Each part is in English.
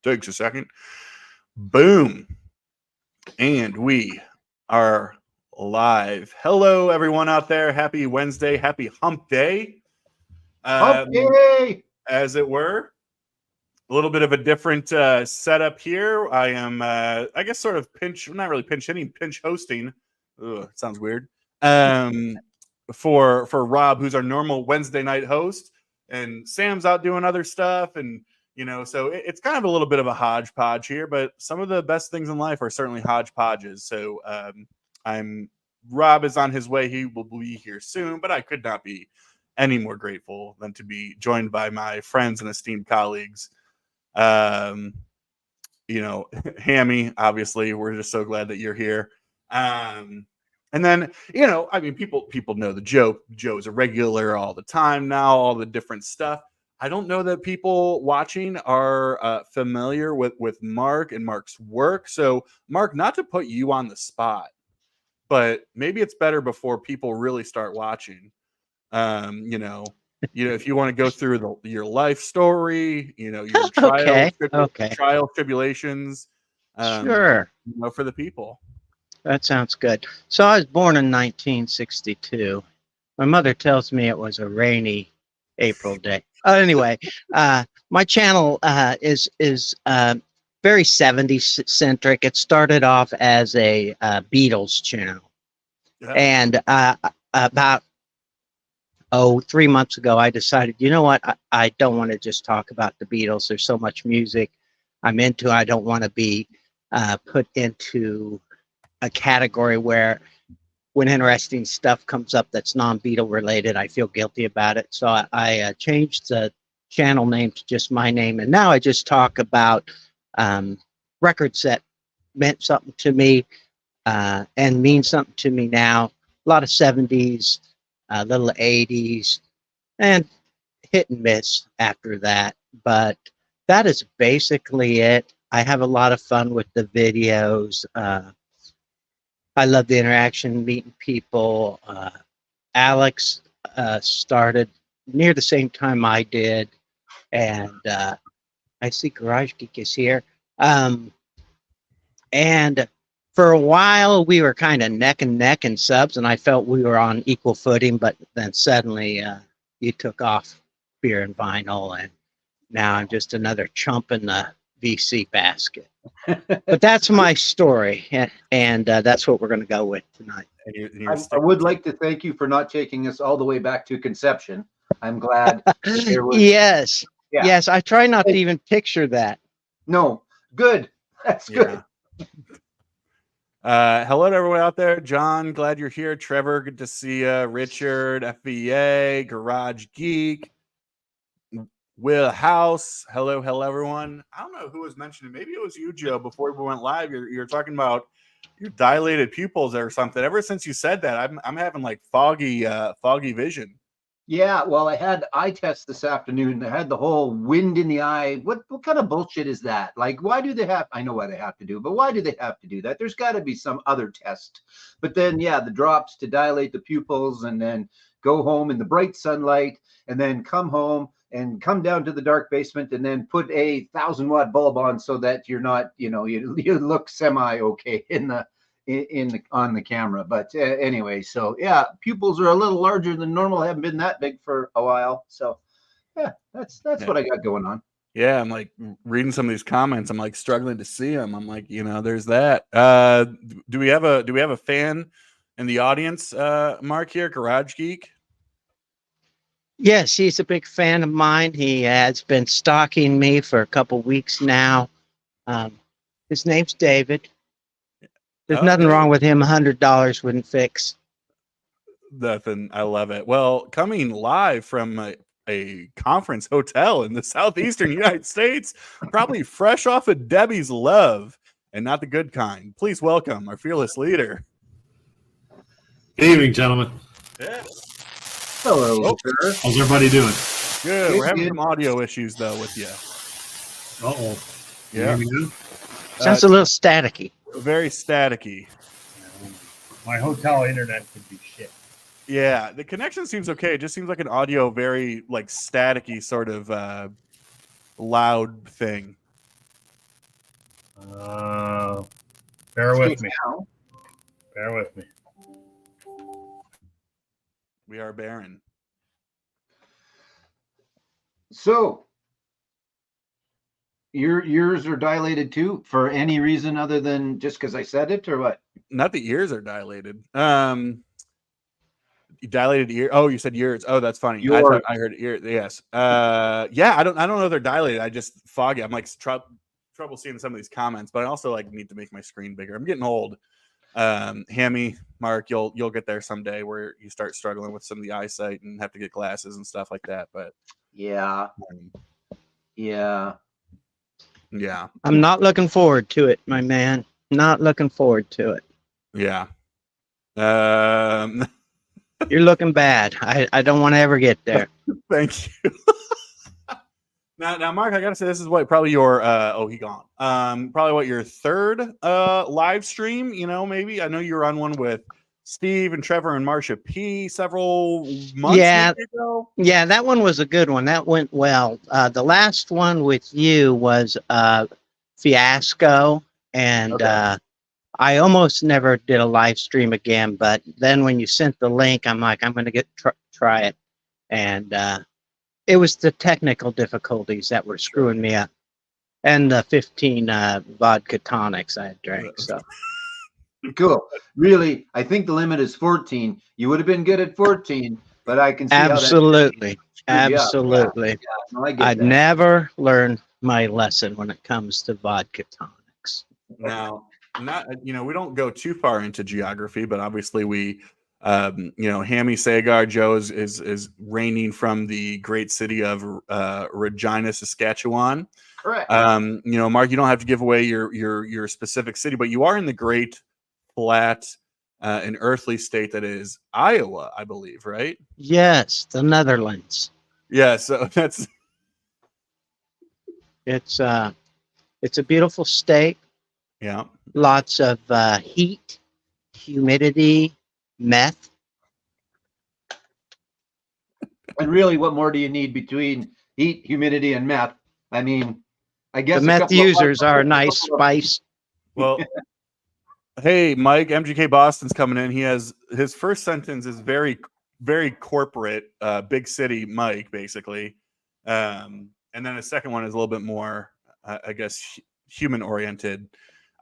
Takes a second. Boom. And we are live. Hello, everyone out there. Happy Wednesday. Happy hump day. Okay. As it were. A little bit of a different setup here. I am, I guess, sort of not really pinch hitting, pinch hosting. Ugh, sounds weird. For Rob, who's our normal Wednesday night host, and Sam's out doing other stuff, and so it's kind of a little bit of a hodgepodge here. But some of the best things in life are certainly hodgepodges. So Rob is on his way; he will be here soon. But I could not be any more grateful than to be joined by my friends and esteemed colleagues. Hammy, obviously, we're just so glad that you're here. And then, I mean, people know the joke. Joe's a regular all the time now, all the different stuff. I don't know that people watching are familiar with Mark and Mark's work. So, Mark, not to put you on the spot, but maybe it's better before people really start watching. If you want to go through your life story, your trial tribulations, sure, for the people. That sounds good. So I was born in 1962. My mother tells me it was a rainy April day. Anyway, my channel is very 70s centric. It started off as a Beatles channel, and about 3 months ago, I decided, you know what, I don't want to just talk about the Beatles. There's so much music I'm into. I don't want to be put into a category where when interesting stuff comes up that's non-Beatle related, I feel guilty about it. So I changed the channel name to just my name. And now I just talk about records that meant something to me and mean something to me now. A lot of 70s, little 80s, and hit and miss after that. But that is basically it. I have a lot of fun with the videos. I love the interaction, meeting people. Alex started near the same time I did, and I see Garage Geek is here. And for a while, we were kind of neck and neck in subs, and I felt we were on equal footing. But then suddenly, you took off Beer and Vinyl, and now I'm just another chump in the VC basket. But that's my story, and that's what we're going to go with tonight. I would like to thank you for not taking us all the way back to conception. I'm glad. Yes. Yeah. Yes, I try not to even picture that. No, good. That's good. Hello to everyone out there. John, glad you're here. Trevor, good to see you. Richard, FBA, Garage Geek. Will House, hello everyone. I don't know who was mentioning. Maybe it was you, Joe. Before we went live, you're talking about your dilated pupils or something. Ever since you said that, I'm having like foggy vision. Yeah, well, I had eye tests this afternoon. I had the whole wind in the eye. What kind of bullshit is that? Like, why do they have? I know why they have to do, but why do they have to do that? There's got to be some other test. But then, yeah, the drops to dilate the pupils, and then go home in the bright sunlight, and then come home and come down to the dark basement and then put a 1,000-watt bulb on so that you're not, you look semi-okay on the camera. But anyway, so yeah, pupils are a little larger than normal. I haven't been that big for a while. So yeah, that's what I got going on. Yeah, I'm like reading some of these comments. I'm like struggling to see them. I'm like, there's that. Do we have a fan in the audience, Mark here, Garage Geek? Yes, he's a big fan of mine. He has been stalking me for a couple weeks now. His name's David. There's nothing wrong with him. $100 wouldn't fix. Nothing. I love it. Well, coming live from a conference hotel in the southeastern United States, probably fresh off of Debbie's Love, and not the good kind. Please welcome our fearless leader. Good evening, gentlemen. Yeah. Hello, sir. How's everybody doing? Good. We're having some audio issues though with you. Uh-oh. Yeah. Sounds a little staticky. Very staticky. My hotel internet could be shit. Yeah, the connection seems okay. It just seems like an audio very like staticky sort of loud thing. Bear with Okay, me. now, Bear with me. We are barren. so yours are dilated too for any reason other than just because I said it or what? Not the ears are dilated. Dilated ear. Oh, you said ears. Oh, that's funny. I Yours. thought I heard ear. Yes. Yeah. I don't know if they're dilated. I just foggy. I'm like trouble seeing some of these comments, but I also like need to make my screen bigger. I'm getting old. Hammy, Mark, you'll get there someday where you start struggling with some of the eyesight and have to get glasses and stuff like that. But Yeah. um, Yeah. yeah, I'm not looking forward to it, my man. Not looking forward to it. yeah. Um, You're looking bad. I don't want to ever get there. thank you. Now, Mark, I gotta say, this is what probably your he gone. Probably what your third live stream. You know, maybe I know you were on one with Steve and Trevor and Marsha P several months Yeah. maybe ago. Yeah, that one was a good one. That went well. The last one with you was fiasco, and Okay. I almost never did a live stream again. But then when you sent the link, I'm like, I'm going to try it, and it was the technical difficulties that were screwing me up, and the 15 vodka tonics I had drank. So Cool. Really, I think the limit is 14. You would have been good at 14, but I can see absolutely, how that absolutely, no, I get I'd that. never learn my lesson when it comes to vodka tonics. Now, not we don't go too far into geography, but obviously we, Hammy Sagar Joe is reigning from the great city of Regina, Saskatchewan. Correct. Mark, you don't have to give away your specific city, but you are in the great flat and earthly state that is Iowa, I believe, right? Yes, the Netherlands. Yeah, so that's It's a beautiful state. yeah. Lots of heat, humidity, meth. And really, what more do you need between heat, humidity, and meth? I mean, I guess The a meth couple of- users are a nice spice. Well, hey, Mike, MGK Boston's coming in. He has his first sentence is very, very corporate, big city Mike, basically. And then the second one is a little bit more, I guess, human oriented.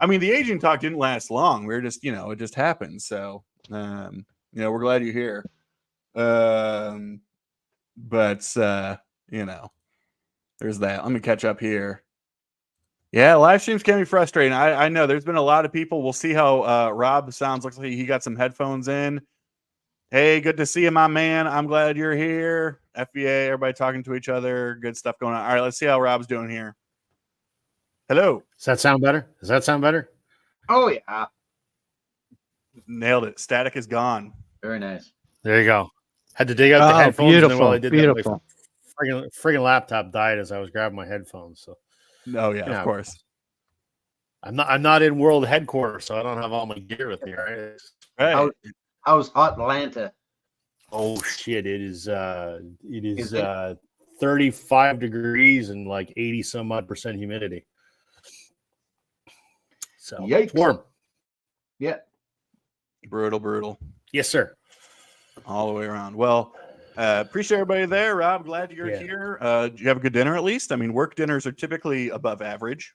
I mean, the aging talk didn't last long. We were just, it just happened. So, we're glad you're here. But there's that. Let me catch up here. Yeah, live streams can be frustrating. I know there's been a lot of people. We'll see how Rob sounds. Looks like he got some headphones in. Hey, good to see you, my man. I'm glad you're here. FBA, everybody talking to each other. Good stuff going on. All right, let's see how Rob's doing here. Hello. Does that sound better? Oh yeah, Nailed it. Static is gone. very nice. There you go. Had to dig out the Oh, headphones. And then while I beautiful, did that, beautiful. my friggin' laptop died as I was grabbing my headphones. So Oh yeah, Yeah. of course. I'm not in world headquarters, so I don't have all my gear with me. Right? Right. How- How's Atlanta? Oh shit! It is Is it? 35 degrees and like 80 some odd % humidity. So Yikes. it's warm. Yeah. Brutal. Yes, sir. All the way around. Well, appreciate everybody there. Rob, glad you're Yeah. here. Did you have a good dinner at least? I mean, work dinners are typically above average.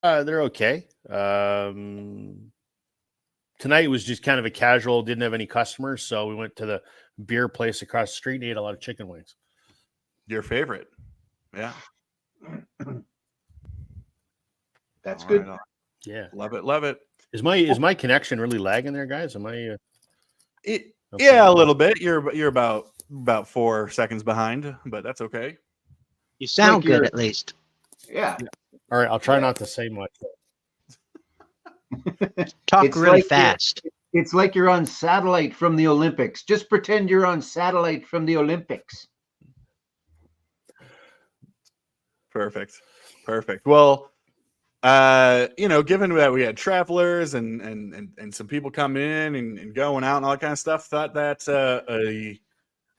They're okay. Tonight was just kind of a casual, didn't have any customers, so we went to the beer place across the street and ate a lot of chicken wings. Your favorite. Yeah. That's All good. right, Yeah. love it. Is my connection really lagging there, guys? Am I It, okay. yeah, a little bit. You're about 4 seconds behind, but that's okay. You sound Like you're- good at least. Yeah. All right, I'll try not to say much. Talk It's really like you're- fast. It's like you're on satellite from the Olympics. Just pretend you're on satellite from the Olympics. Perfect. Well, given that we had travelers and some people coming in and going out and all that kind of stuff, thought that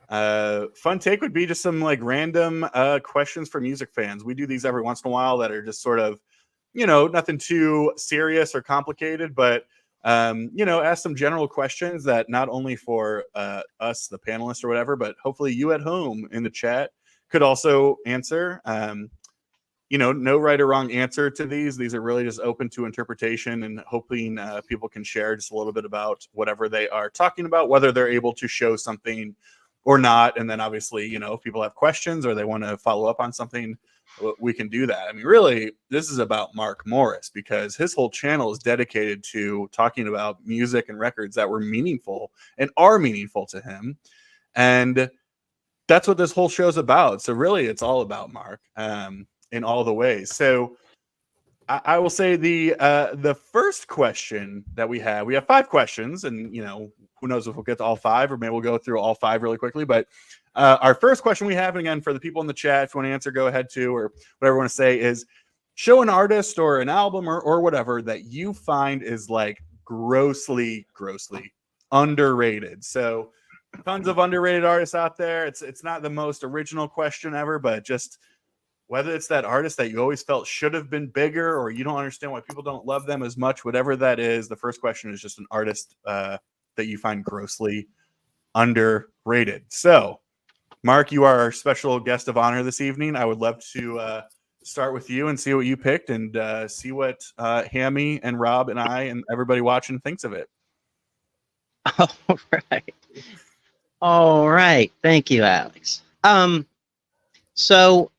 Fun take would be just some like random questions for music fans. We do these every once in a while that are just sort of, nothing too serious or complicated, but ask some general questions that not only for us, the panelists or whatever, but hopefully you at home in the chat could also answer. No right or wrong answer to these. These are really just open to interpretation, and hoping people can share just a little bit about whatever they are talking about, whether they're able to show something or not. And then obviously, if people have questions or they want to follow up on something, we can do that. I mean, really, this is about Mark Morris, because his whole channel is dedicated to talking about music and records that were meaningful and are meaningful to him. And that's what this whole show is about. So really, it's all about Mark. In all the ways. So I will say the first question that we have 5 questions, and who knows if we'll get to all 5, or maybe we'll go through all 5 really quickly. But our first question we have, and again, for the people in the chat, if you want to answer, go ahead to, or whatever you want to say, is show an artist or an album or whatever that you find is like grossly underrated. So tons of underrated artists out there. It's not the most original question ever, but just whether it's that artist that you always felt should have been bigger, or you don't understand why people don't love them as much, whatever that is, the first question is just an artist that you find grossly underrated. So, Mark, you are our special guest of honor this evening. I would love to start with you and see what you picked, and see what Hammy and Rob and I and everybody watching thinks of it. All right. Thank you, Alex. So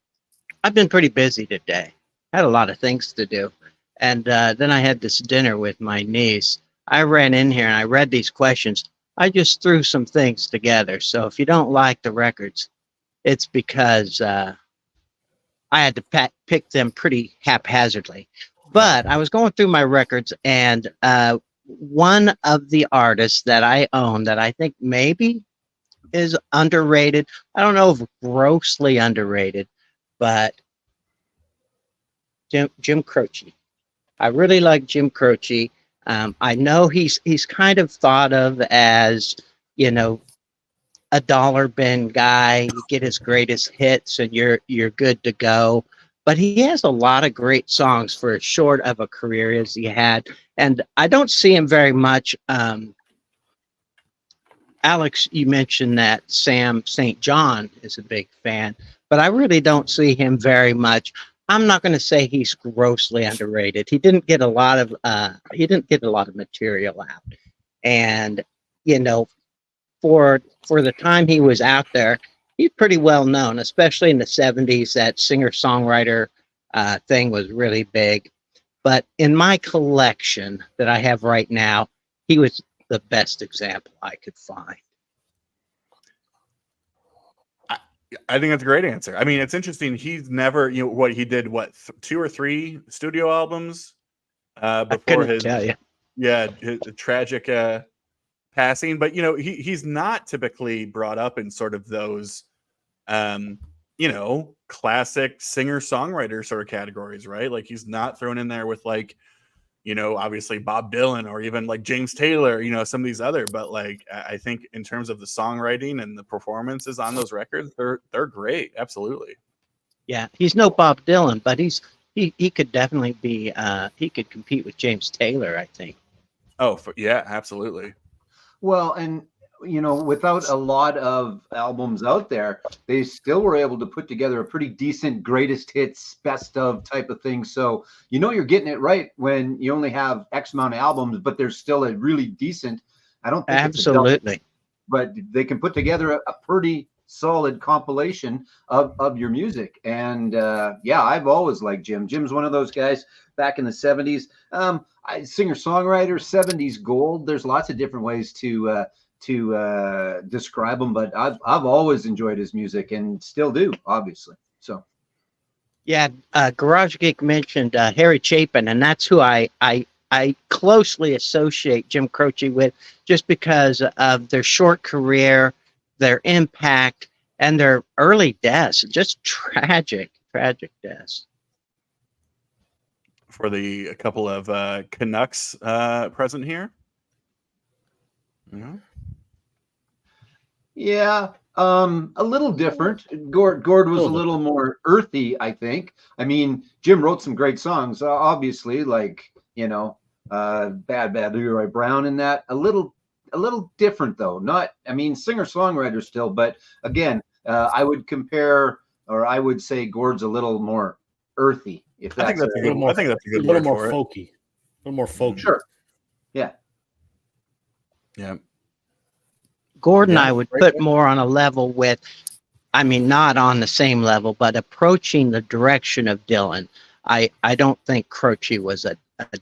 I've been pretty busy today. I had a lot of things to do. And then I had this dinner with my niece. I ran in here and I read these questions. I just threw some things together. So if you don't like the records, it's because I had to pick them pretty haphazardly. But I was going through my records, and one of the artists that I own that I think maybe is underrated, I don't know if grossly underrated, but Jim Croce. I really like Jim Croce. I know he's kind of thought of as, a dollar bin guy. You get his greatest hits and you're good to go. But he has a lot of great songs for as short of a career as he had. And I don't see him very much. Alex, you mentioned that Sam St. John is a big fan, but I really don't see him very much. I'm not going to say he's grossly underrated. He didn't get a lot of material out, and for the time he was out there, he's pretty well known, especially in the 70s. That singer-songwriter thing was really big. But in my collection that I have right now, he was the best example I could find. I think that's a great answer. I mean, it's interesting. He's never, he did 2 or 3 studio albums before his tragic passing. But he's not typically brought up in sort of those classic singer-songwriter sort of categories, right? Like, he's not thrown in there with obviously Bob Dylan or even like James Taylor, some of these other, but like, I think in terms of the songwriting and the performances on those records, they're great. Absolutely. Yeah. He's no Bob Dylan, but he could definitely be, he could compete with James Taylor, I think. Oh yeah, absolutely. Well, and without a lot of albums out there, they still were able to put together a pretty decent greatest hits, best of type of thing. So you're getting it right when you only have X amount of albums, but there's still a really decent. I don't think absolutely, but they can put together a pretty solid compilation of your music. And I've always liked Jim. Jim's one of those guys back in the 70s. Singer-songwriter, 70s gold. There's lots of different ways to describe him, but I've always enjoyed his music and still do, obviously. So yeah, Garage Geek mentioned Harry Chapin, and that's who I closely associate Jim Croce with, just because of their short career, their impact, and their early deaths. Just tragic deaths. For a couple of Canucks present here. Yeah, A little different. Gord was a little more earthy, I think. I mean, Jim wrote some great songs, obviously, like, Bad Leroy Brown and that. A little different though. Not, I mean, singer-songwriter still, but again, I would compare, or I would say Gord's a little more earthy. If that's I think that's a good. I think that's a good little word more for it. folky. A little more folky. Sure. Yeah. Yeah. Gordon, Yeah, I would right put there. more on a level with, I mean, not on the same level, but approaching the direction of Dylan. I don't think Croce was a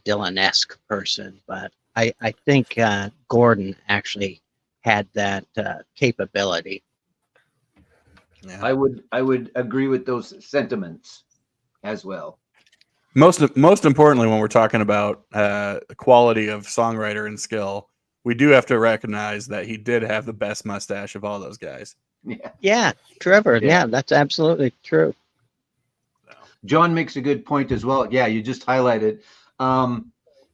Dylan-esque person, but I think Gordon actually had that capability. Yeah. I would agree with those sentiments as well. Most importantly, when we're talking about quality of songwriter and skill, we do have to recognize that he did have the best mustache of all those guys. Yeah. Yeah, Trevor. Yeah. Yeah, that's absolutely true. John makes a good point as well. Yeah, you just highlighted.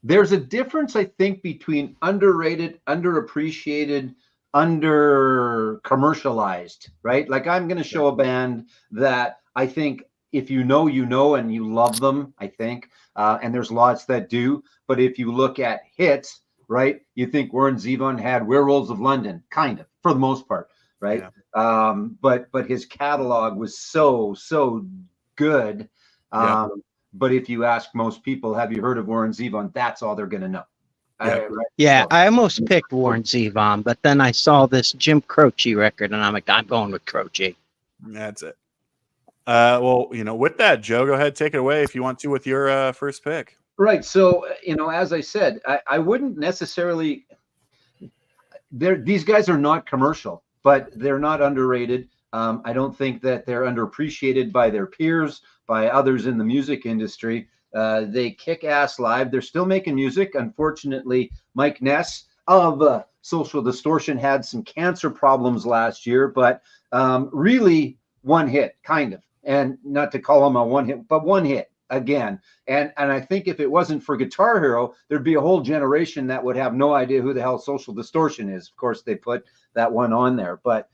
There's a difference, I think, between underrated, underappreciated, under commercialized, right? Like, I'm going to show a band that I think if you know, and you love them, I think, and there's lots that do. But if you look at hits, right, you think Warren Zevon had Werewolves of London, kind of, for the most part, right? Yeah. But his catalog was so good. Yeah. But if you ask most people, have you heard of Warren Zevon? That's all they're going to know. Yeah. Right? Yeah, So, I almost picked Warren Zevon, but then I saw this Jim Croce record, and I'm like, I'm going with Croce. That's it. Well, with that, Joe, go ahead, take it away if you want to with your first pick. right. So, as I said, I wouldn't necessarily. These guys are not commercial, but they're not underrated. I don't think that they're underappreciated by their peers, by others in the music industry. They kick ass live. They're still making music. Unfortunately, Mike Ness of Social Distortion had some cancer problems last year, but really one hit, kind of. And not to call him a one hit, but one hit again. And I think if it wasn't for Guitar Hero, there'd be a whole generation that would have no idea who the hell Social Distortion is. Of course, they put that one on there, but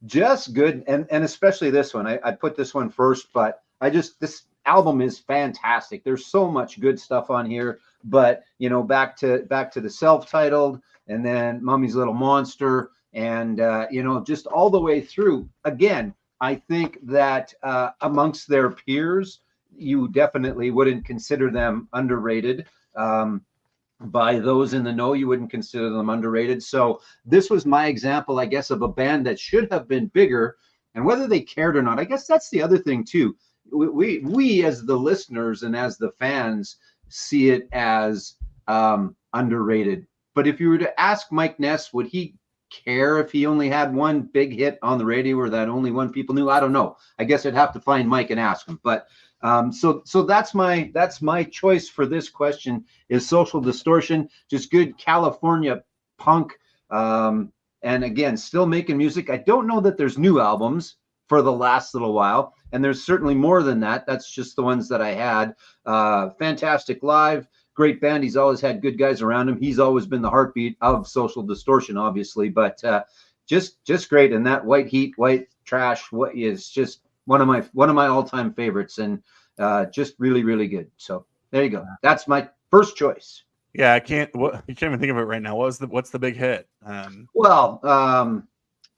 just good. And especially this one. I put this one first, but this album is fantastic. There's so much good stuff on here, but back to the self-titled, and then Mummy's Little Monster, and just all the way through. Again, I think that amongst their peers, you definitely wouldn't consider them underrated. By those in the know, you wouldn't consider them underrated. So this was my example, I guess, of a band that should have been bigger, and whether they cared or not, I guess that's the other thing too. We as the listeners and as the fans see it as underrated. But if you were to ask Mike Ness, would he care if he only had one big hit on the radio or that only one people knew? I don't know. I guess I'd have to find Mike and ask him. But so that's my choice for this question is Social Distortion. Just good California punk. And again, still making music. I don't know that there's new albums for the last little while, and there's certainly more than that. That's just the ones that I had. Fantastic live, great band. He's always had good guys around him. He's always been the heartbeat of Social Distortion, obviously, but just great. And that White Heat, White Trash, what is just one of my all-time favorites, and just really, really good. So there you go. That's my first choice. Yeah, you can't even think of it right now. What's the big hit?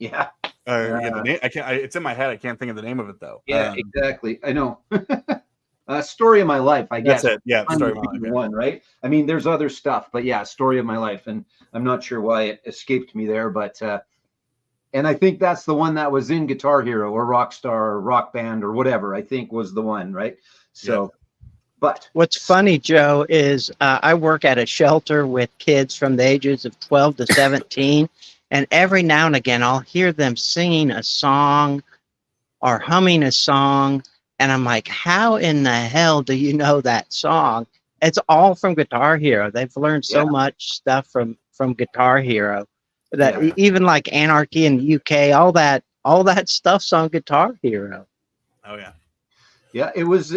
Yeah. The name, I can't. It's in my head. I can't think of the name of it though. Yeah, exactly. I know. Story of My Life, I guess. That's it. Yeah, Story of My Life. One, right? I mean, there's other stuff, but yeah, Story of My Life, and I'm not sure why it escaped me there, but and I think that's the one that was in Guitar Hero or Rockstar or Rock Band or whatever. I think was the one, right? So, Yeah. But What's funny, Joe, is I work at a shelter with kids from the ages of 12 to 17, and every now and again I'll hear them singing a song or humming a song, and I'm like, how in the hell do you know that song? It's all from Guitar Hero. They've learned so much stuff from Guitar Hero that even like Anarchy in the UK, all that stuff's on Guitar Hero. Oh yeah. Yeah, it was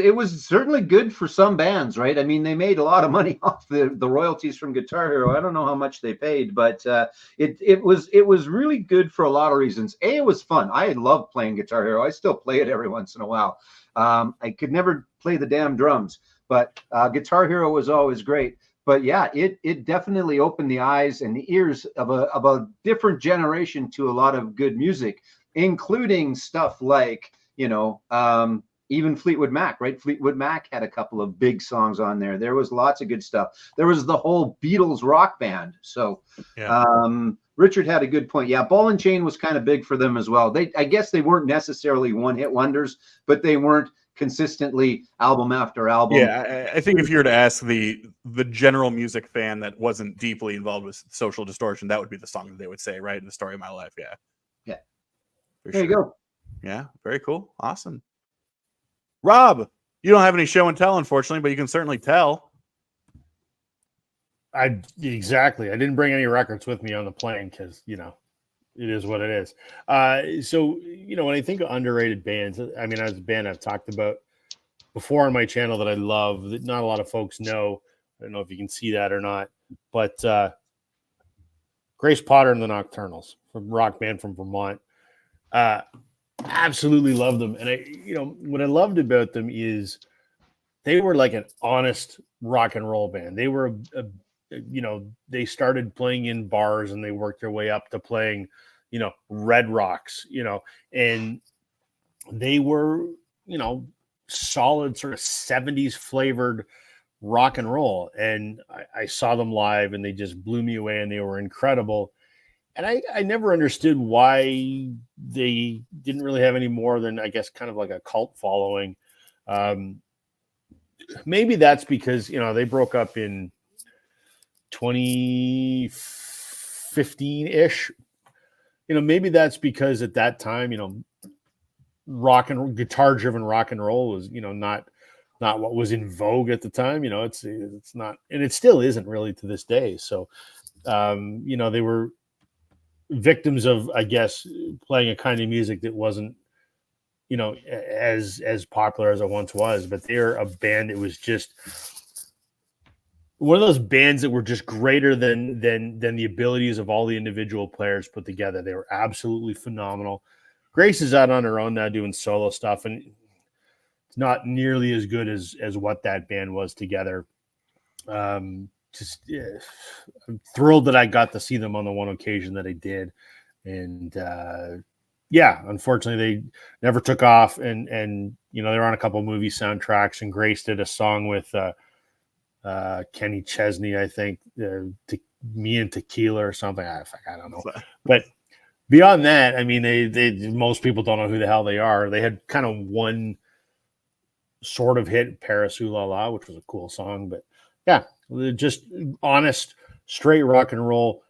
certainly good for some bands, right? I mean, they made a lot of money off the royalties from Guitar Hero. I don't know how much they paid, but it was really good for a lot of reasons. It was fun. I love playing Guitar Hero. I still play it every once in a while. I could never play the damn drums, but Guitar Hero was always great. But yeah, it definitely opened the eyes and the ears of a different generation to a lot of good music, including stuff like, even Fleetwood Mac, right? Fleetwood Mac had a couple of big songs on there. There was lots of good stuff. There was the whole Beatles rock band. So Richard had a good point. Yeah, Ball and Chain was kind of big for them as well. I guess they weren't necessarily one-hit wonders, but they weren't consistently album after album. Yeah, I think if you were to ask the general music fan that wasn't deeply involved with Social Distortion, that would be the song that they would say, right? In The Story of My Life. Yeah. Yeah. For there you go. Yeah, very cool. Awesome. Rob, you don't have any show and tell, unfortunately, but you can certainly tell. Exactly. I didn't bring any records with me on the plane because, it is what it is. So, when I think of underrated bands, I mean, as a band I've talked about before on my channel that I love, that not a lot of folks know. I don't know if you can see that or not, but Grace Potter and the Nocturnals, from rock band from Vermont. Absolutely love them. And what I loved about them is they were like an honest rock and roll band. They were they started playing in bars and they worked their way up to playing, Red Rocks, and they were, solid sort of 70s flavored rock and roll. And I saw them live and they just blew me away and they were incredible. And I never understood why they didn't really have any more than, I guess, kind of like a cult following. Maybe that's because, they broke up in 2015-ish. Maybe that's because at that time, guitar-driven rock and roll was, not what was in vogue at the time. It's not, and it still isn't really to this day. So, they were victims of, I guess, playing a kind of music that wasn't, as popular as it once was. But they're a band that was just one of those bands that were just greater than the abilities of all the individual players put together. They were absolutely phenomenal. Grace is out on her own now doing solo stuff, and it's not nearly as good as what that band was together. I'm thrilled that I got to see them on the one occasion that I did. And unfortunately they never took off, and they're on a couple of movie soundtracks, and Grace did a song with Kenny Chesney, I think, Me and Tequila or something. I don't know. But beyond that, I mean, they most people don't know who the hell they are. They had kind of one sort of hit, Paris Ooh La La, which was a cool song, but yeah, just honest, straight rock and roll,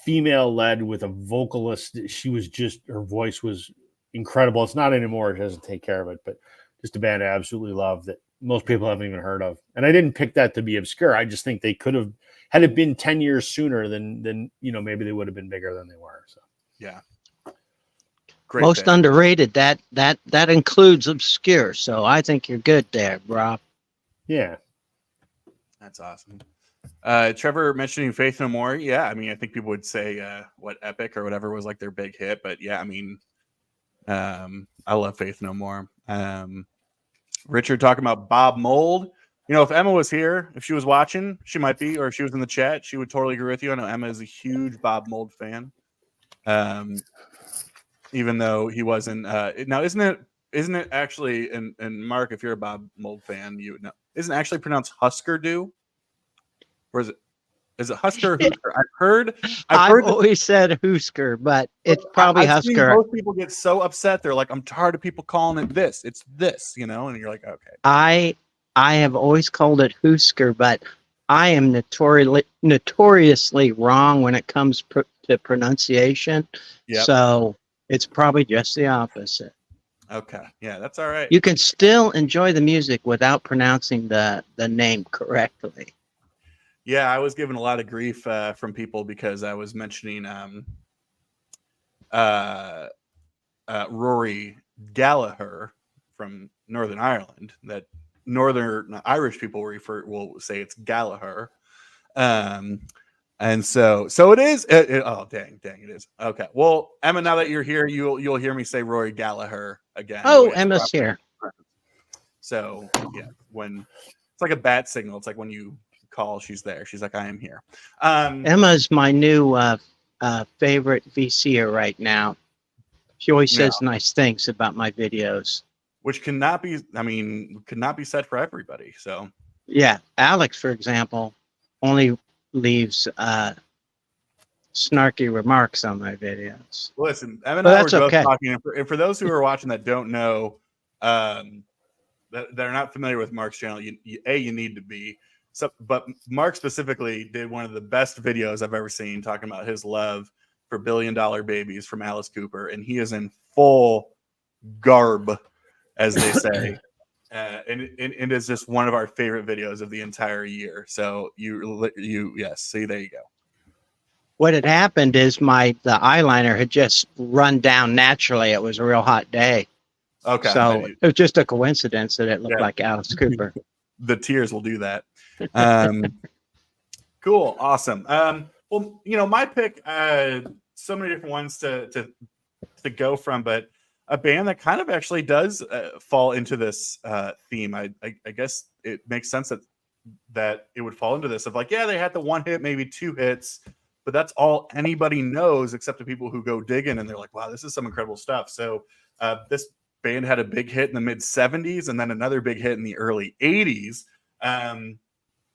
female led with a vocalist. Her voice was incredible. It's not anymore. It doesn't take care of it, but just a band I absolutely love that most people haven't even heard of. And I didn't pick that to be obscure. I just think they could have, had it been 10 years sooner, then maybe they would have been bigger than they were. So yeah. Great Most band. underrated. That includes obscure. So I think you're good there, Rob. Yeah. That's awesome. Trevor mentioning Faith No More. Yeah, I mean, I think people would say Epic or whatever was like their big hit, but yeah, I mean, I love Faith No More. Richard talking about Bob Mould. If Emma was here, if she was watching, she might be, or if she was in the chat, she would totally agree with you. I know Emma is a huge Bob Mould fan. Even though he wasn't. Now, isn't it actually? And Mark, if you're a Bob Mould fan, you know, isn't it actually pronounced Husker Du? Or is it Husker? Husker? I've heard always said Husker, but it's probably I've seen Husker. most people get so upset. They're like, I'm tired of people calling it this. It's this, and you're like, okay. I have always called it Husker, but I am notoriously wrong when it comes to pronunciation. Yep. So it's probably just the opposite. Okay. Yeah, that's all right. You can still enjoy the music without pronouncing the name correctly. Yeah, I was given a lot of grief from people because I was mentioning Rory Gallagher from Northern Ireland that Northern Irish people will say it's Gallagher. And so it is. Oh, dang, it is. Okay. Well, Emma, now that you're here, you'll hear me say Rory Gallagher again. Oh, Emma's here. So yeah, when it's like a bat signal, it's like when you call, she's there. She's like, I am here. Emma's my new favorite VCer right now. She always says nice things about my videos, which could not be said for everybody. So yeah, Alex, for example, only leaves snarky remarks on my videos. Listen, Evan and I were both talking, and for those who are watching that don't know, that they're not familiar with Mark's channel, you need to be. So, but Mark specifically did one of the best videos I've ever seen, talking about his love for $1 Billion Babies from Alice Cooper, and he is in full garb, as they say. And it is just one of our favorite videos of the entire year. So yes, see, there you go. What had happened is the eyeliner had just run down naturally. It was a real hot day. Okay. So it was just a coincidence that it looked like Alice Cooper. The tears will do that. Cool. Awesome. Well, my pick, so many different ones to go from, but a band that kind of actually does fall into this theme. I guess it makes sense that it would fall into this of like, yeah, they had the one hit, maybe two hits, but that's all anybody knows except the people who go digging and they're like, wow, this is some incredible stuff. So this band had a big hit in the mid 70s and then another big hit in the early 80s.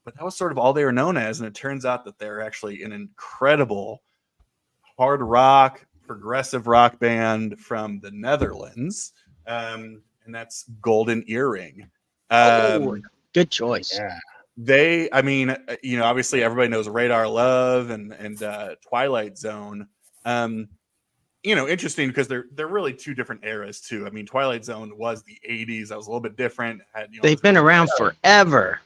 But that was sort of all they were known as. And it turns out that they're actually an incredible hard rock, progressive rock band from the Netherlands, and that's Golden Earring. Good choice. Yeah. Obviously everybody knows Radar Love and Twilight Zone. Interesting because they're really two different eras too. I mean, Twilight Zone was the 80s. That was a little bit different. They've been around forever.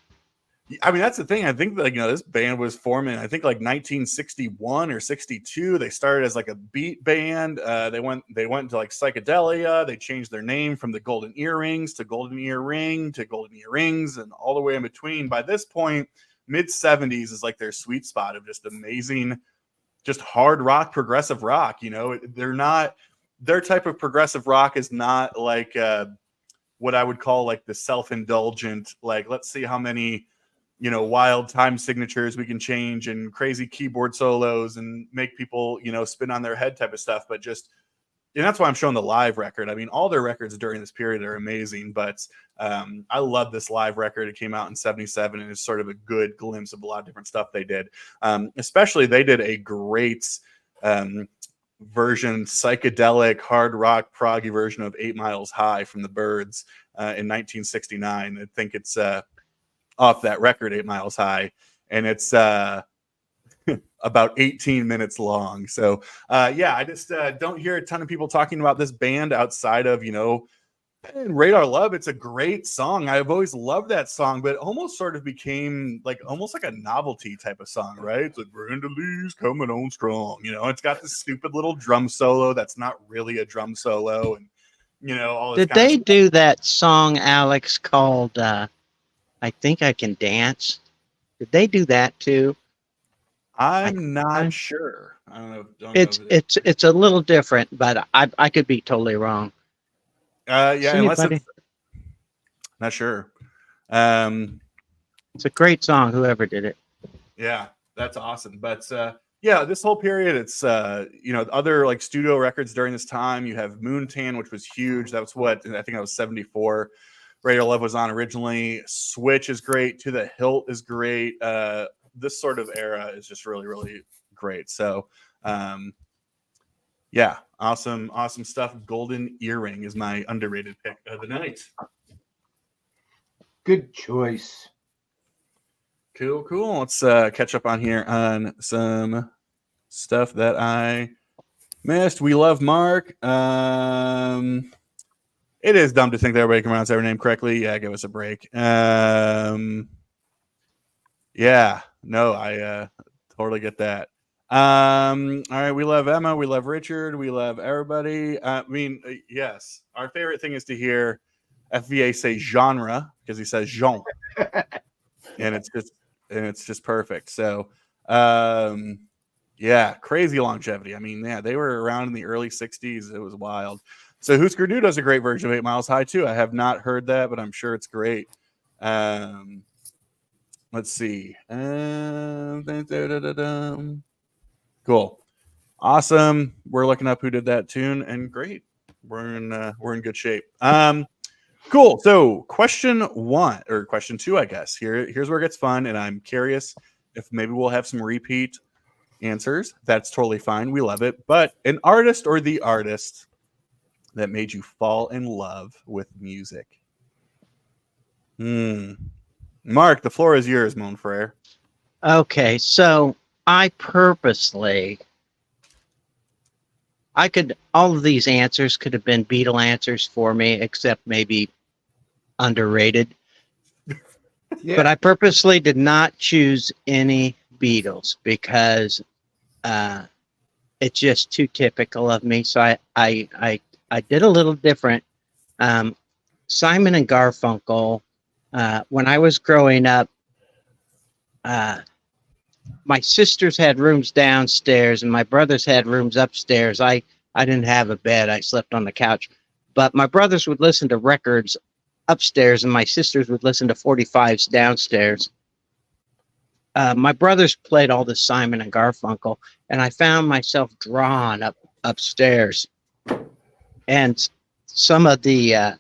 I mean, that's the thing. I think that, this band was formed in, I think, like 1961 or 62. They started as like a beat band. They went into like psychedelia. They changed their name from the Golden Earrings to Golden Earring to Golden Earrings and all the way in between. By this point, mid 70s is like their sweet spot of just amazing, just hard rock, progressive rock. They're not, their type of progressive rock is not like what I would call like the self-indulgent, like, let's see how many wild time signatures we can change and crazy keyboard solos and make people, spin on their head type of stuff. But and that's why I'm showing the live record. I mean, all their records during this period are amazing, but I love this live record. It came out in 77 and it's sort of a good glimpse of a lot of different stuff they did. Especially they did a great version, psychedelic hard rock proggy version of 8 Miles High from the Byrds in 1969. I think it's off that record, 8 Miles High, and it's about 18 minutes long. So I just don't hear a ton of people talking about this band outside of Radar Love. It's a great song. I've always loved that song, but it almost sort of became almost like a novelty type of song, right? It's like Brenda Lee's coming on strong. It's got this stupid little drum solo that's not really a drum solo, and all this. Did they do that song, Alex, called I Think I Can Dance? Did they do that too? I'm not sure. I don't know. It's a little different, but I could be totally wrong. Unless it's not sure. It's a great song, whoever did it. Yeah, that's awesome. But this whole period, it's other like studio records during this time. You have Moontan, which was huge. That was I think that was 74. Radar Love was on originally. Switch is great. To the Hilt is great. This sort of era is just really, really great. So, awesome stuff. Golden Earring is my underrated pick of the night. Good choice. Cool. Let's catch up on here on some stuff that I missed. We love Mark. It is dumb to think that everybody can pronounce every name correctly. Yeah, give us a break. I totally get that. All right, we love Emma, we love Richard, we love everybody. Yes, our favorite thing is to hear FVA say genre because he says Jean, and it's just perfect. So, yeah, crazy longevity. I mean, yeah, they were around in the early 60s. It was wild. So Husker Du does a great version of 8 Miles High too. I have not heard that, but I'm sure it's great. Let's see. Cool. Awesome. We're looking up who did that tune, and great. We're in good shape. Cool. So question 2, I guess. Here's where it gets fun, and I'm curious if maybe we'll have some repeat answers. That's totally fine. We love it. But an artist or the artist that made you fall in love with music. Mark, the floor is yours, Mon Frere. Okay, so all of these answers could have been Beatle answers for me, except maybe underrated. Yeah. But I purposely did not choose any Beatles because it's just too typical of me. So I did a little different. Simon and Garfunkel. When I was growing up, my sisters had rooms downstairs and my brothers had rooms upstairs. I didn't have a bed. I slept on the couch. But my brothers would listen to records upstairs and my sisters would listen to 45s downstairs. My brothers played all the Simon and Garfunkel, and I found myself drawn upstairs. And some of the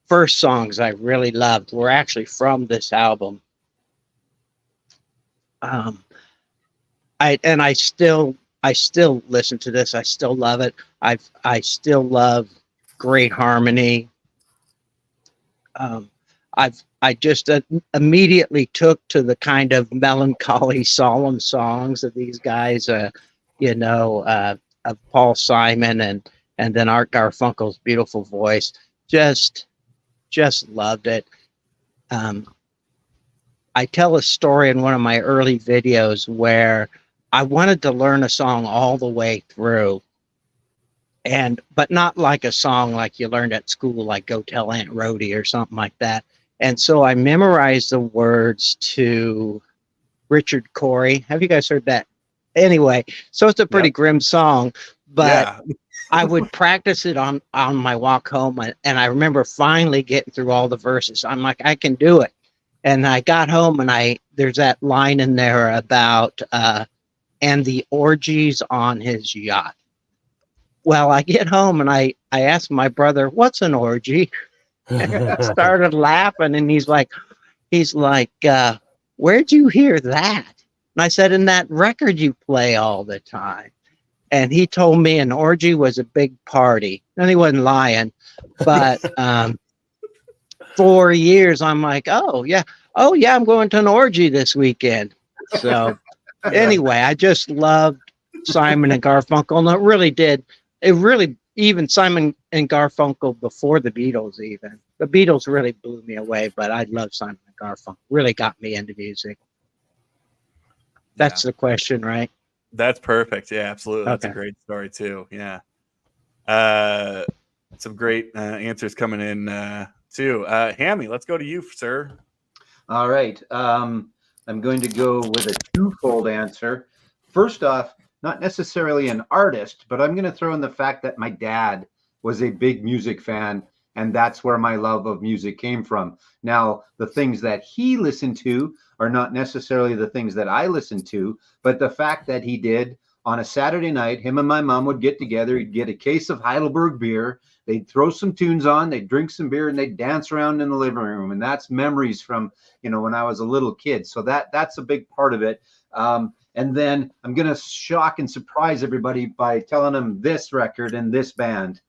first songs I really loved were actually from this album. I still listen to this. I still love it. I still love Great Harmony. I just immediately took to the kind of melancholy, solemn songs of these guys, of Paul Simon and then Art Garfunkel's beautiful voice. Just loved it. I tell a story in one of my early videos where I wanted to learn a song all the way through, but not like a song like you learned at school, like Go Tell Aunt Rhody or something like that. And so I memorized the words to Richard Cory. Have you guys heard that? Anyway, so it's a pretty grim song, but I would practice it on my walk home. And I remember finally getting through all the verses. I'm like, I can do it. And I got home and there's that line in there about, and the orgies on his yacht. Well, I get home and I asked my brother, what's an orgy? And I started laughing and he's like, where'd you hear that? And I said, in that record you play all the time. And he told me an orgy was a big party. And he wasn't lying. But 4 years, I'm like, oh yeah, I'm going to an orgy this weekend. So anyway, I just loved Simon and Garfunkel. And it really, even Simon and Garfunkel before the Beatles even. The Beatles really blew me away, but I love Simon and Garfunkel. Really got me into music. That's the question, right? That's perfect. Yeah, absolutely. That's a Okay. great story too. Yeah. Some great answers coming in too. Hammy, let's go to you, sir. All right. I'm going to go with a twofold answer. First off, not necessarily an artist, but I'm going to throw in the fact that my dad was a big music fan, and that's where my love of music came from. Now, the things that he listened to are not necessarily the things that I listen to, but the fact that he did on a Saturday night, him and my mom would get together, he'd get a case of Heidelberg beer, they'd throw some tunes on, they'd drink some beer, and they'd dance around in the living room. And that's memories from, when I was a little kid. So that's a big part of it. And then I'm going to shock and surprise everybody by telling them this record and this band.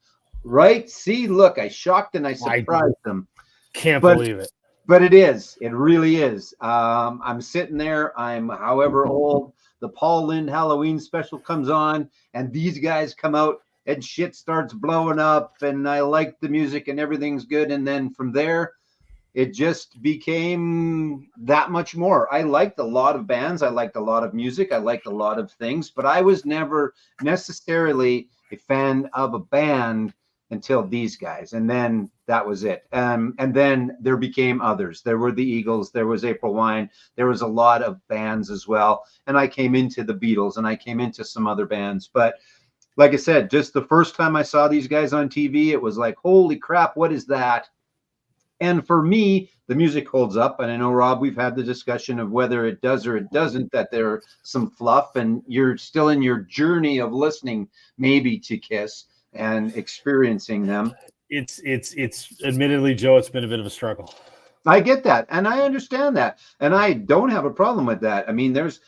Right? See, look, I shocked and I surprised them. Can't believe it. But it is. It really is. I'm sitting there. I'm however old. The Paul Lynde Halloween special comes on and these guys come out and shit starts blowing up and I like the music and everything's good. And then from there, it just became that much more. I liked a lot of bands. I liked a lot of music. I liked a lot of things, but I was never necessarily a fan of a band until these guys, and then that was it. And then there became others. There were the Eagles, there was April Wine, there was a lot of bands as well. And I came into the Beatles, and I came into some other bands. But like I said, just the first time I saw these guys on TV, it was like, holy crap, what is that? And for me, the music holds up. And I know, Rob, we've had the discussion of whether it does or it doesn't, that there's some fluff, and you're still in your journey of listening maybe to Kiss and experiencing them. It's admittedly, Joe, it's been a bit of a struggle. I get that, and I understand that, and I don't have a problem with that. I mean, there's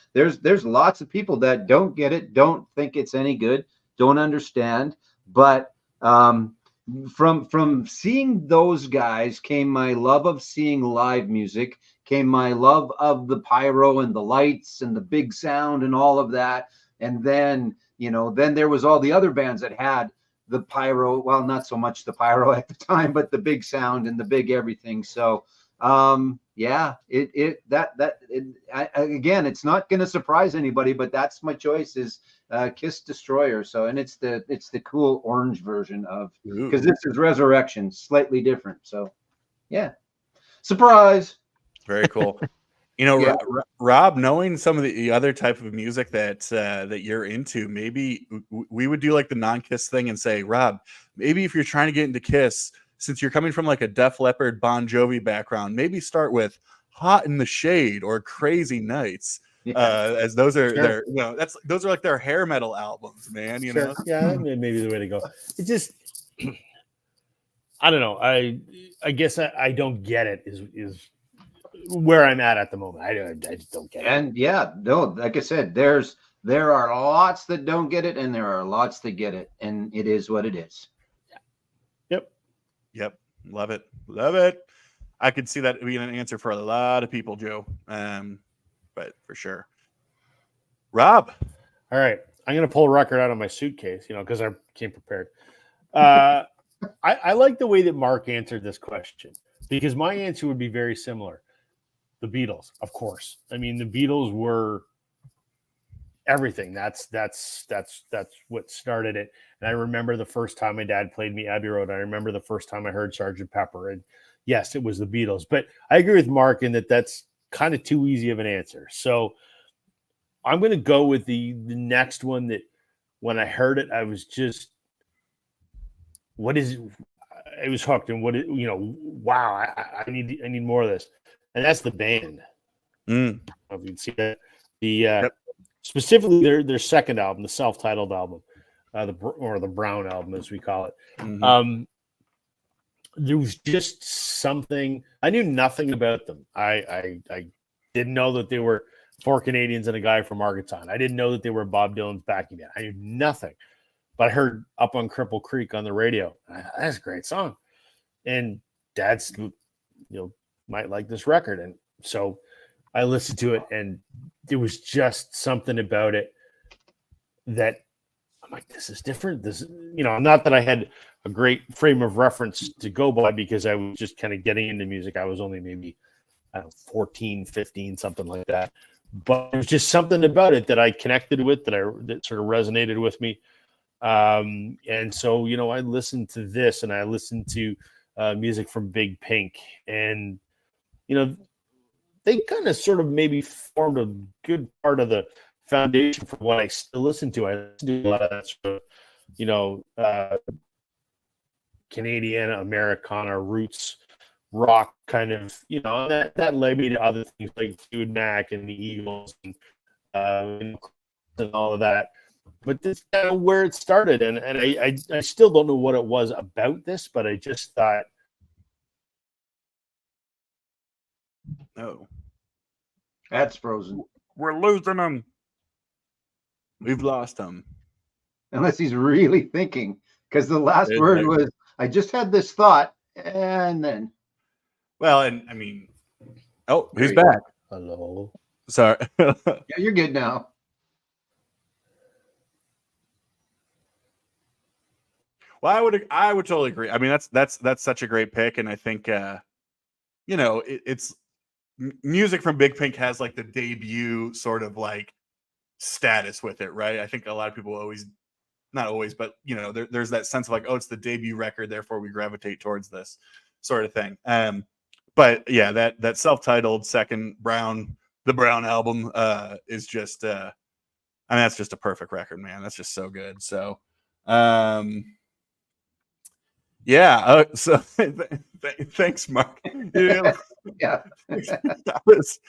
lots of people that don't get it, don't think it's any good, don't understand. But from seeing those guys came my love of seeing live music, came my love of the pyro and the lights and the big sound and all of that. And then, then there was all the other bands that had the pyro, well, not so much the pyro at the time, but the big sound and the big everything. So yeah, again, it's not going to surprise anybody, but that's my choice, is Kiss Destroyer. So, and it's the cool orange version of, because this is Resurrection, slightly different. So yeah, surprise. Very cool. Yeah. Rob, knowing some of the other type of music that you're into, maybe we would do like the non-Kiss thing and say, Rob, maybe if you're trying to get into Kiss, since you're coming from like a Def Leppard, Bon Jovi background, maybe start with Hot in the Shade or Crazy Nights, as those are their, those are like their hair metal albums, man. You know, yeah, maybe the way to go. It just, I don't know. I guess I don't get it. Is where I'm at the moment. I just don't get it. And yeah, no, like I said, there are lots that don't get it, and there are lots that get it, and it is what it is. Yep. Love it. I could see that being an answer for a lot of people, Joe. But for sure. Rob. All right. I'm going to pull a record out of my suitcase, because I came prepared. I like the way that Mark answered this question, because my answer would be very similar. The Beatles, of course. I mean, the Beatles were everything. That's what started it. And I remember the first time my dad played me Abbey Road. I remember the first time I heard Sgt. Pepper. And yes, it was the Beatles. But I agree with Mark in that that's kind of too easy of an answer. So I'm going to go with the next one that when I heard it, I was just, what is it? I was hooked. And wow, I need more of this. And that's the Band. If you can see that. Specifically their second album, the self-titled album, the Brown album, as we call it. Mm-hmm. There was just something. I knew nothing about them. I didn't know that they were 4 Canadians and a guy from Arkansas. I didn't know that they were Bob Dylan's backing band. I knew nothing. But I heard Up on Cripple Creek on the radio. That's a great song. And Dad's, might like this record. And so I listened to it, and there was just something about it that I'm like, this is different. This, not that I had a great frame of reference to go by, because I was just kind of getting into music. I was only maybe 14, 15, something like that. But there's just something about it that I connected with, that sort of resonated with me. And so, I listened to this, and I listened to music from Big Pink, and they kind of sort of maybe formed a good part of the foundation for what I still listen to. I listen to a lot of that sort of, Canadian Americana roots rock kind of, that led me to other things like Fleetwood Mac and the Eagles and all of that. But that's kind of where it started. And I still don't know what it was about this, but I just thought, oh, that's frozen. We're losing them. We've lost them. Unless he's really thinking, because the last word was, I just had this thought, and then. Well, and I mean, who's back? Hello. Sorry. Yeah, you're good now. Well, I would totally agree. I mean, that's such a great pick, and I think it's music from Big Pink has like the debut sort of like status with it, right? I think a lot of people always not always, but you know, there's that sense of like, oh, it's the debut record, therefore we gravitate towards this sort of thing. But yeah, that self-titled second the Brown album is just I mean, that's just a perfect record, man. That's just so good. So yeah, so thanks, Mark. Yeah. Yeah. That was,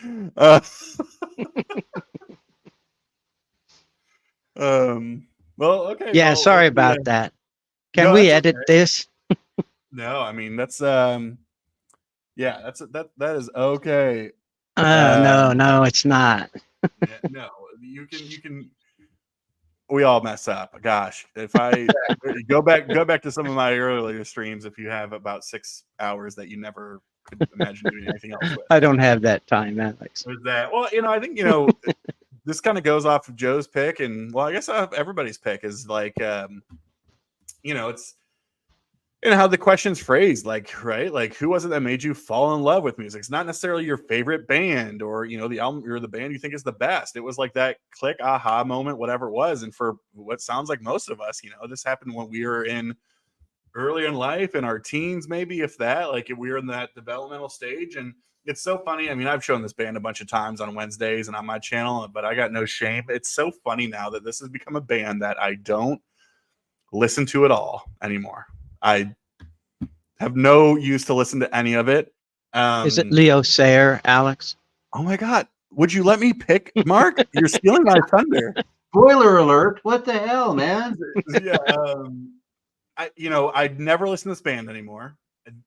well, okay. Yeah, well, sorry about that. Can No, we that's edit okay. this? No, I mean that's yeah, that is okay. No, it's not. Yeah, no, you can. We all mess up. Gosh, if I go back to some of my earlier streams, if you have about 6 hours that you never could imagine doing anything else with. I don't have that time, Alex. Was that well? You know, I think this kind of goes off of Joe's pick, and well, I guess everybody's pick is like, it's how the question's phrased, like, right? Like, who was it that made you fall in love with music? It's not necessarily your favorite band or, the album or the band you think is the best. It was like that click, aha moment, whatever it was. And for what sounds like most of us, this happened when we were early in life, in our teens, maybe, if that, like if we were in that developmental stage. And it's so funny. I mean, I've shown this band a bunch of times on Wednesdays and on my channel, but I got no shame. It's so funny now that this has become a band that I don't listen to at all anymore. I have no use to listen to any of it. Is it Leo Sayer, Alex? Oh my God. Would you let me pick, Mark? You're stealing my thunder. Spoiler alert. What the hell, man? Yeah. I'd never listen to this band anymore.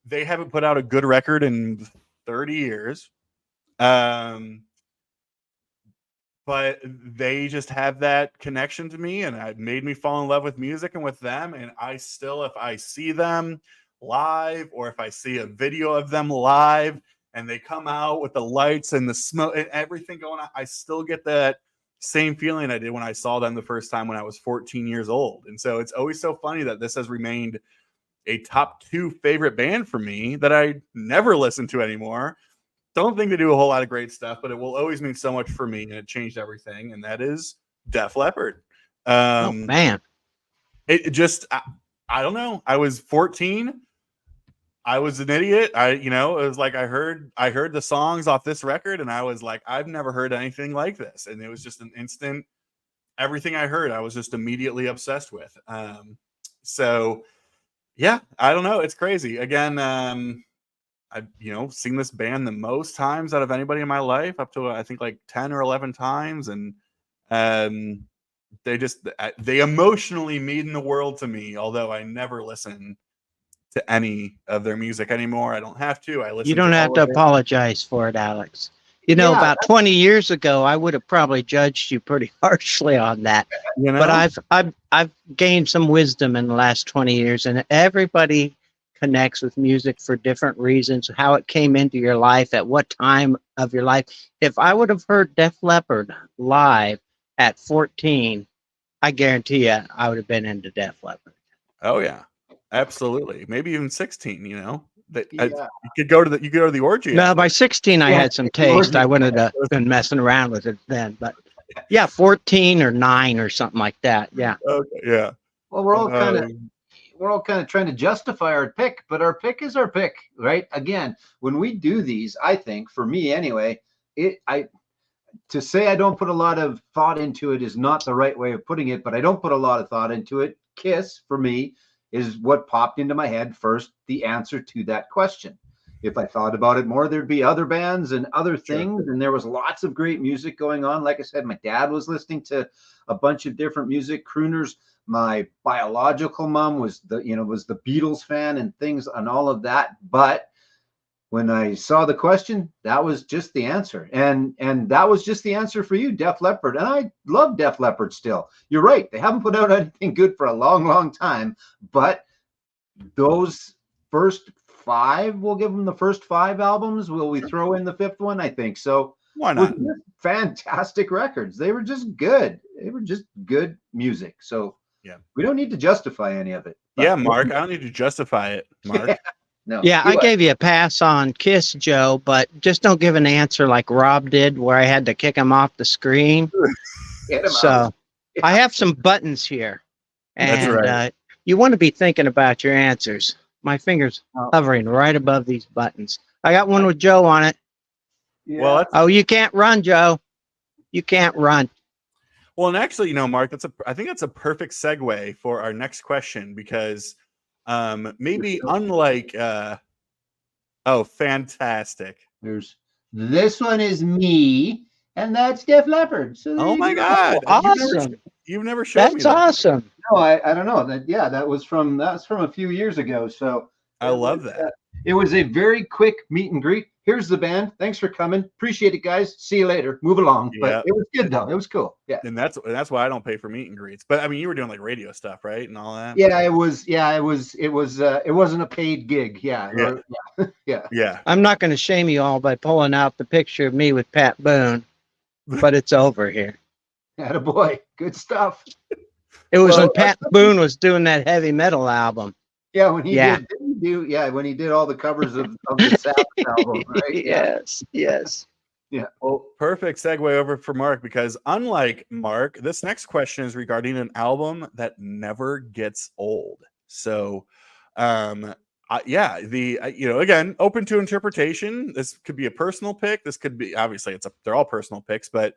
They haven't put out a good record in 30 years. But they just have that connection to me, and it made me fall in love with music and with them. And I still, if I see them live or if I see a video of them live and they come out with the lights and the smoke and everything going on, I still get that same feeling I did when I saw them the first time when I was 14 years old. And so it's always so funny that this has remained a top 2 favorite band for me that I never listen to anymore. Don't think they do a whole lot of great stuff, but it will always mean so much for me, and it changed everything. And that is Def Leppard. Oh man, it just I don't know. I was 14. I was an idiot. It was like I heard the songs off this record, and I was like, I've never heard anything like this. And it was just an instant. Everything I heard, I was just immediately obsessed with. So yeah, I don't know. It's crazy. Again, I've seen this band the most times out of anybody in my life, up to I think like 10 or 11 times, and they emotionally mean the world to me. Although I never listen to any of their music anymore. I don't have to. I listen. You don't have to apologize for it, Alex. About 20 years ago, I would have probably judged you pretty harshly on that. But I've gained some wisdom in the last 20 years, and everybody connects with music for different reasons, how it came into your life, at what time of your life. If I would have heard Def Leppard live at 14, I guarantee you I would have been into Def Leppard. Oh yeah, absolutely. Maybe even 16, you could go to the orgy. No, by 16 I had some taste. I wouldn't have been messing around with it then, but yeah, 14 or 9 or something like that. Yeah. Okay, yeah. Well, we're all kind of trying to justify our pick, but our pick is our pick, right? Again, when we do these, I think, for me anyway, to say I don't put a lot of thought into it is not the right way of putting it, but I don't put a lot of thought into it. Kiss, for me, is what popped into my head first, the answer to that question. If I thought about it more, there'd be other bands and other things, and there was lots of great music going on. Like I said, my dad was listening to a bunch of different music, crooners. My biological mom was the Beatles fan and things and all of that. But when I saw the question, that was just the answer. And that was just the answer for you, Def Leppard. And I love Def Leppard still. You're right. They haven't put out anything good for a long, long time. But those first 5, we'll give them the first 5 albums. Will we throw in the 5th one? I think so. Why not? Fantastic records. They were just good. They were just good music. So yeah, we don't need to justify any of it. Yeah, Mark, I don't need to justify it, Mark. No. Yeah, I gave you a pass on Kiss, Joe, but just don't give an answer like Rob did, where I had to kick him off the screen. Get him So out. I have some buttons here. And That's right. you want to be thinking about your answers. My fingers Oh. hovering right above these buttons. I got one with Joe on it. Well, that's, Oh, you can't run, Joe. You can't run. well, and actually, Mark, I think that's a perfect segue for our next question, because maybe unlike oh, fantastic. This one is me, and that's Def Leppard. So there Oh you my go. God. Awesome. You've never showed me That's that. awesome. No, I don't know. That's from a few years ago. So I love that. it was a very quick meet and greet. Here's the band. Thanks for coming. Appreciate it, guys. See you later. Move along. Yep. But it was good though. It was cool. Yeah. And that's why I don't pay for meet and greets. But I mean, you were doing like radio stuff, right? And all that. Yeah, it was. It wasn't a paid gig. Yeah. Yeah. Yeah. I'm not going to shame you all by pulling out the picture of me with Pat Boone, but it's over here. Attaboy. Good stuff. It was Well, when Pat Boone was doing that heavy metal album. Yeah, when he Yeah. when he did all the covers of the Sabbath album, right? Yes. Well, perfect segue over for Mark, because unlike Mark, this next question is regarding an album that never gets old. So, yeah, again, open to interpretation. This could be a personal pick. This could be, obviously, they're all personal picks, but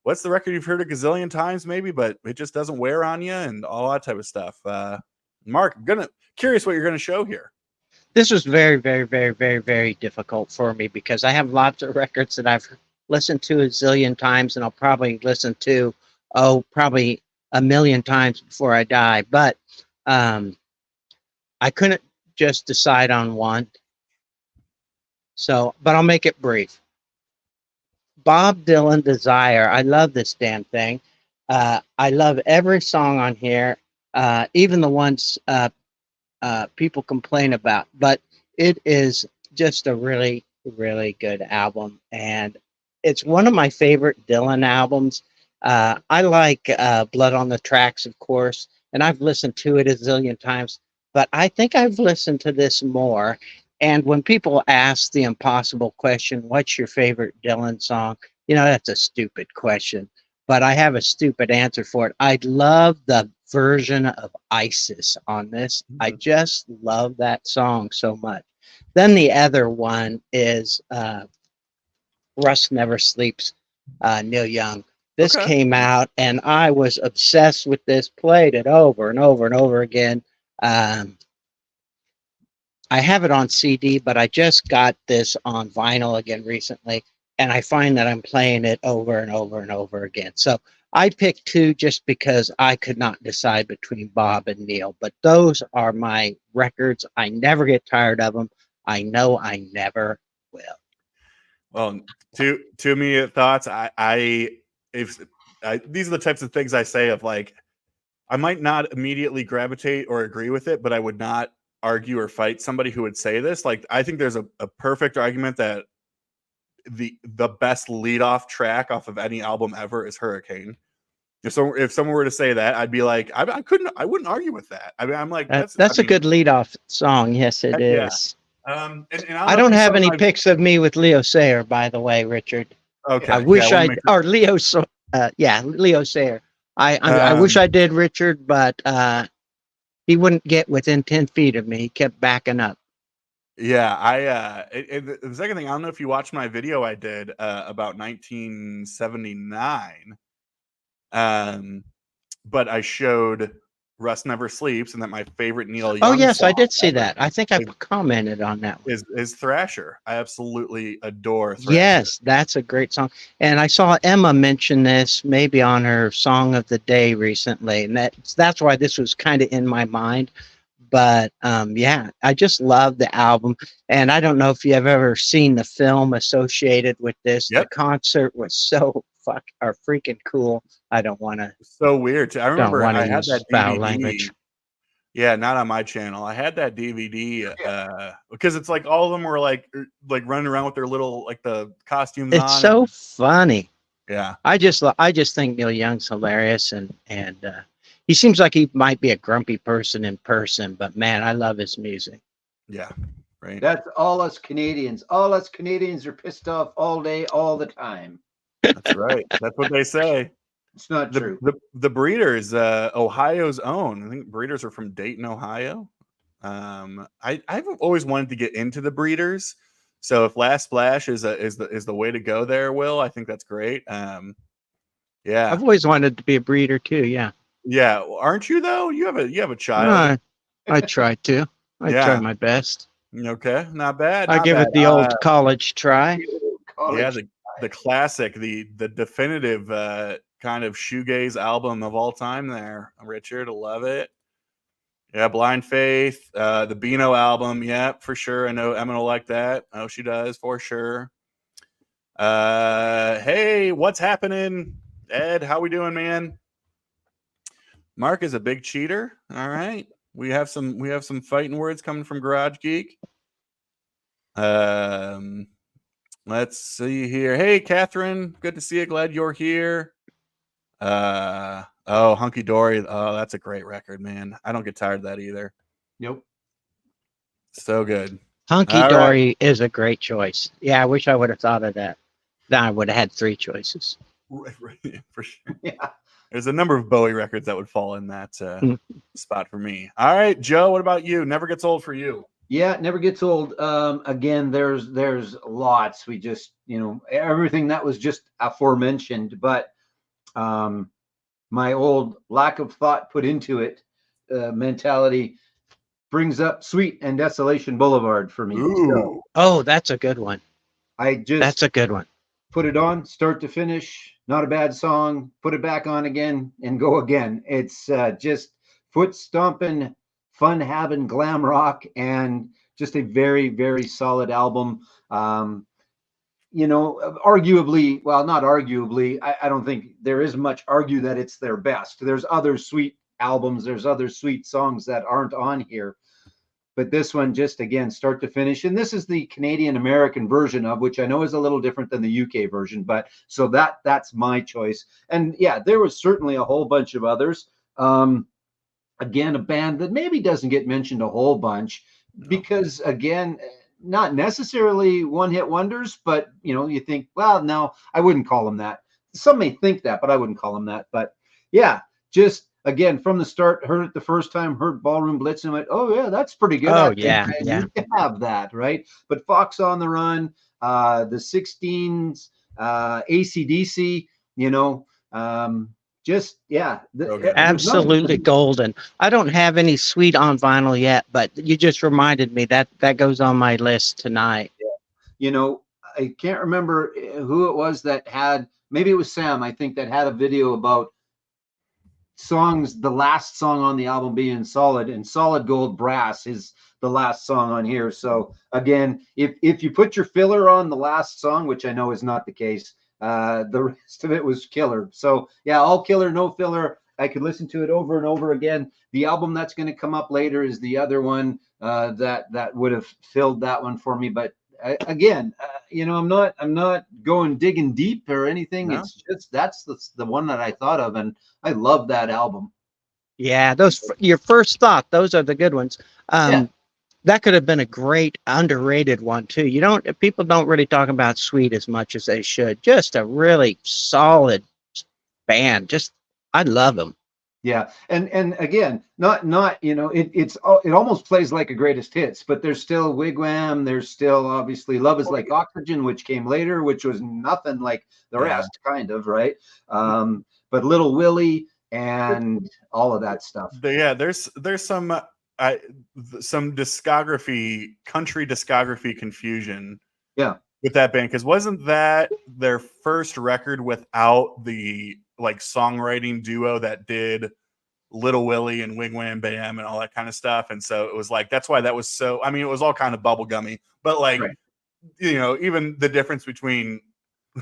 what's the record you've heard a gazillion times, maybe, but it just doesn't wear on you, and all that type of stuff. Mark, I'm curious what you're gonna show here. This was very, very, very, very, very difficult for me because I have lots of records that I've listened to a zillion times, and I'll probably listen to, probably a million times before I die. But I couldn't just decide on one. So, but I'll make it brief. Bob Dylan, Desire. I love this damn thing. I love every song on here, even the ones people complain about. But it is just a really, really good album, and it's one of my favorite Dylan albums. I like Blood on the Tracks, of course, and I've listened to it a zillion times, but I think I've listened to this more. And when people ask the impossible question, what's your favorite Dylan song? That's a stupid question, but I have a stupid answer for it. I love the version of Isis on this. I just love that song so much. Then the other one is Rust Never Sleeps, Neil Young. This came out, and I was obsessed with this, played it over and over and over again. I have it on CD, but I just got this on vinyl again recently, and I find that I'm playing it over and over and over again. So I picked two just because I could not decide between Bob and Neil, but those are my records. I never get tired of them. I know I never will. Well, two immediate thoughts. These are the types of things I say of like, I might not immediately gravitate or agree with it, but I would not argue or fight somebody who would say this. Like, I think there's a perfect argument that the best leadoff track off of any album ever is Hurricane. If someone were to say that, I'd be like, I wouldn't argue with that. I mean, I'm like, that's a good leadoff song. Yes, it is. And I don't have any pics of me with Leo Sayer, by the way, Richard. Okay. I wish or Leo Sayer. I wish I did, Richard, but he wouldn't get within 10 feet of me. He kept backing up. Yeah, the second thing, I don't know if you watched my video I did about 1979, but I showed Rust Never Sleeps, and that my favorite Neil Young yes, I did see ever that. I think I commented on that one. Is Thrasher. I absolutely adore Thrasher. Yes, that's a great song. And I saw Emma mention this maybe on her Song of the Day recently, and that's why this was kind of in my mind. But yeah, I just love the album, and I don't know if you have ever seen the film associated with this. Yep. The concert was so freaking cool. I don't want to. So weird. I remember I had that foul DVD. language. Yeah, not on my channel. I had that DVD because it's like all of them were like running around with their little like the costumes on. It's so funny. Yeah, I just think Neil Young's hilarious, and he seems like he might be a grumpy person in person, but man, I love his music. Yeah, right. That's all us Canadians. All us Canadians are pissed off all day, all the time. That's right. That's what they say. It's not true. The Breeders, Ohio's own. I think Breeders are from Dayton, Ohio. I've always wanted to get into the Breeders. So if Last Splash is the way to go there, Will, I think that's great. Yeah. I've always wanted to be a breeder too. Yeah. Yeah. Aren't you though? You have a child. I try to. I try my best. Okay. Not bad. I give it the old college try. Yeah. The classic, the definitive kind of shoegaze album of all time there, Richard. I love it. Yeah, Blind Faith, the Beano album. Yeah, for sure. I know Emma will like that. Oh, she does for sure. Hey, what's happening, Ed? How we doing, man? Mark is a big cheater. All right, we have some fighting words coming from Garage Geek. Let's see here. Hey, Catherine, good to see you. Glad you're here. Oh, Hunky Dory. Oh, that's a great record, man. I don't get tired of that either. Nope. So good. Hunky Dory is a great choice. Yeah, I wish I would have thought of that. Then I would have had 3 choices. Right, for sure. Yeah. There's a number of Bowie records that would fall in that spot for me. All right, Joe, what about you? Never Gets Old for you. Yeah, it never gets old. Again, there's lots. We just, everything that was just aforementioned, but my old lack of thought put into it mentality brings up Sweet and Desolation Boulevard for me. So oh, that's a good one. That's a good one. Put it on, start to finish. Not a bad song. Put it back on again and go again. It's just foot stomping, fun having glam rock, and just a very, very solid album. Arguably, well, not arguably, I don't think there is much argue that it's their best. There's other sweet albums, there's other sweet songs that aren't on here. But this one, just again, start to finish. And this is the Canadian American version of, which I know is a little different than the UK version. But so that's my choice. And yeah, there was certainly a whole bunch of others. Again, a band that maybe doesn't get mentioned a whole bunch because, again, not necessarily one-hit wonders, but you think, well, no, I wouldn't call them that. Some may think that, but I wouldn't call them that. But yeah, just again from the start, heard it the first time, heard Ballroom Blitz, and went, oh yeah, that's pretty good. Oh yeah. You can have that, right? But Fox on the Run, the 16s, AC/DC, just yeah, absolutely golden. I don't have any Sweet on vinyl yet, but you just reminded me that goes on my list tonight. I can't remember who it was that had, maybe it was Sam, I think, that had a video about songs, the last song on the album being Solid, and Solid Gold Brass is the last song on here. So again, if you put your filler on the last song, which I know is not the case, the rest of it was killer. So yeah, all killer, no filler. I could listen to it over and over again. The album that's going to come up later is the other one that would have filled that one for me. But again, I'm not going digging deep or anything. No. It's just that's the one that I thought of, and I love that album. Yeah, those your first thought. Those are the good ones. That could have been a great underrated one too. People don't really talk about Sweet as much as they should. Just a really solid band. I love them. Yeah, and again, not it almost plays like a greatest hits, but there's still Wigwam. There's still obviously Love Is Like Oxygen, which came later, which was nothing like the rest, kind of, right? But Little Willie and all of that stuff. Yeah, there's some country discography confusion. Yeah, with that band, because wasn't that their first record without the songwriting duo that did Little Willie and Wigwam Bam and all that kind of stuff? And so it was that's why that was so. I mean, it was all kind of bubblegummy, but right. Even the difference between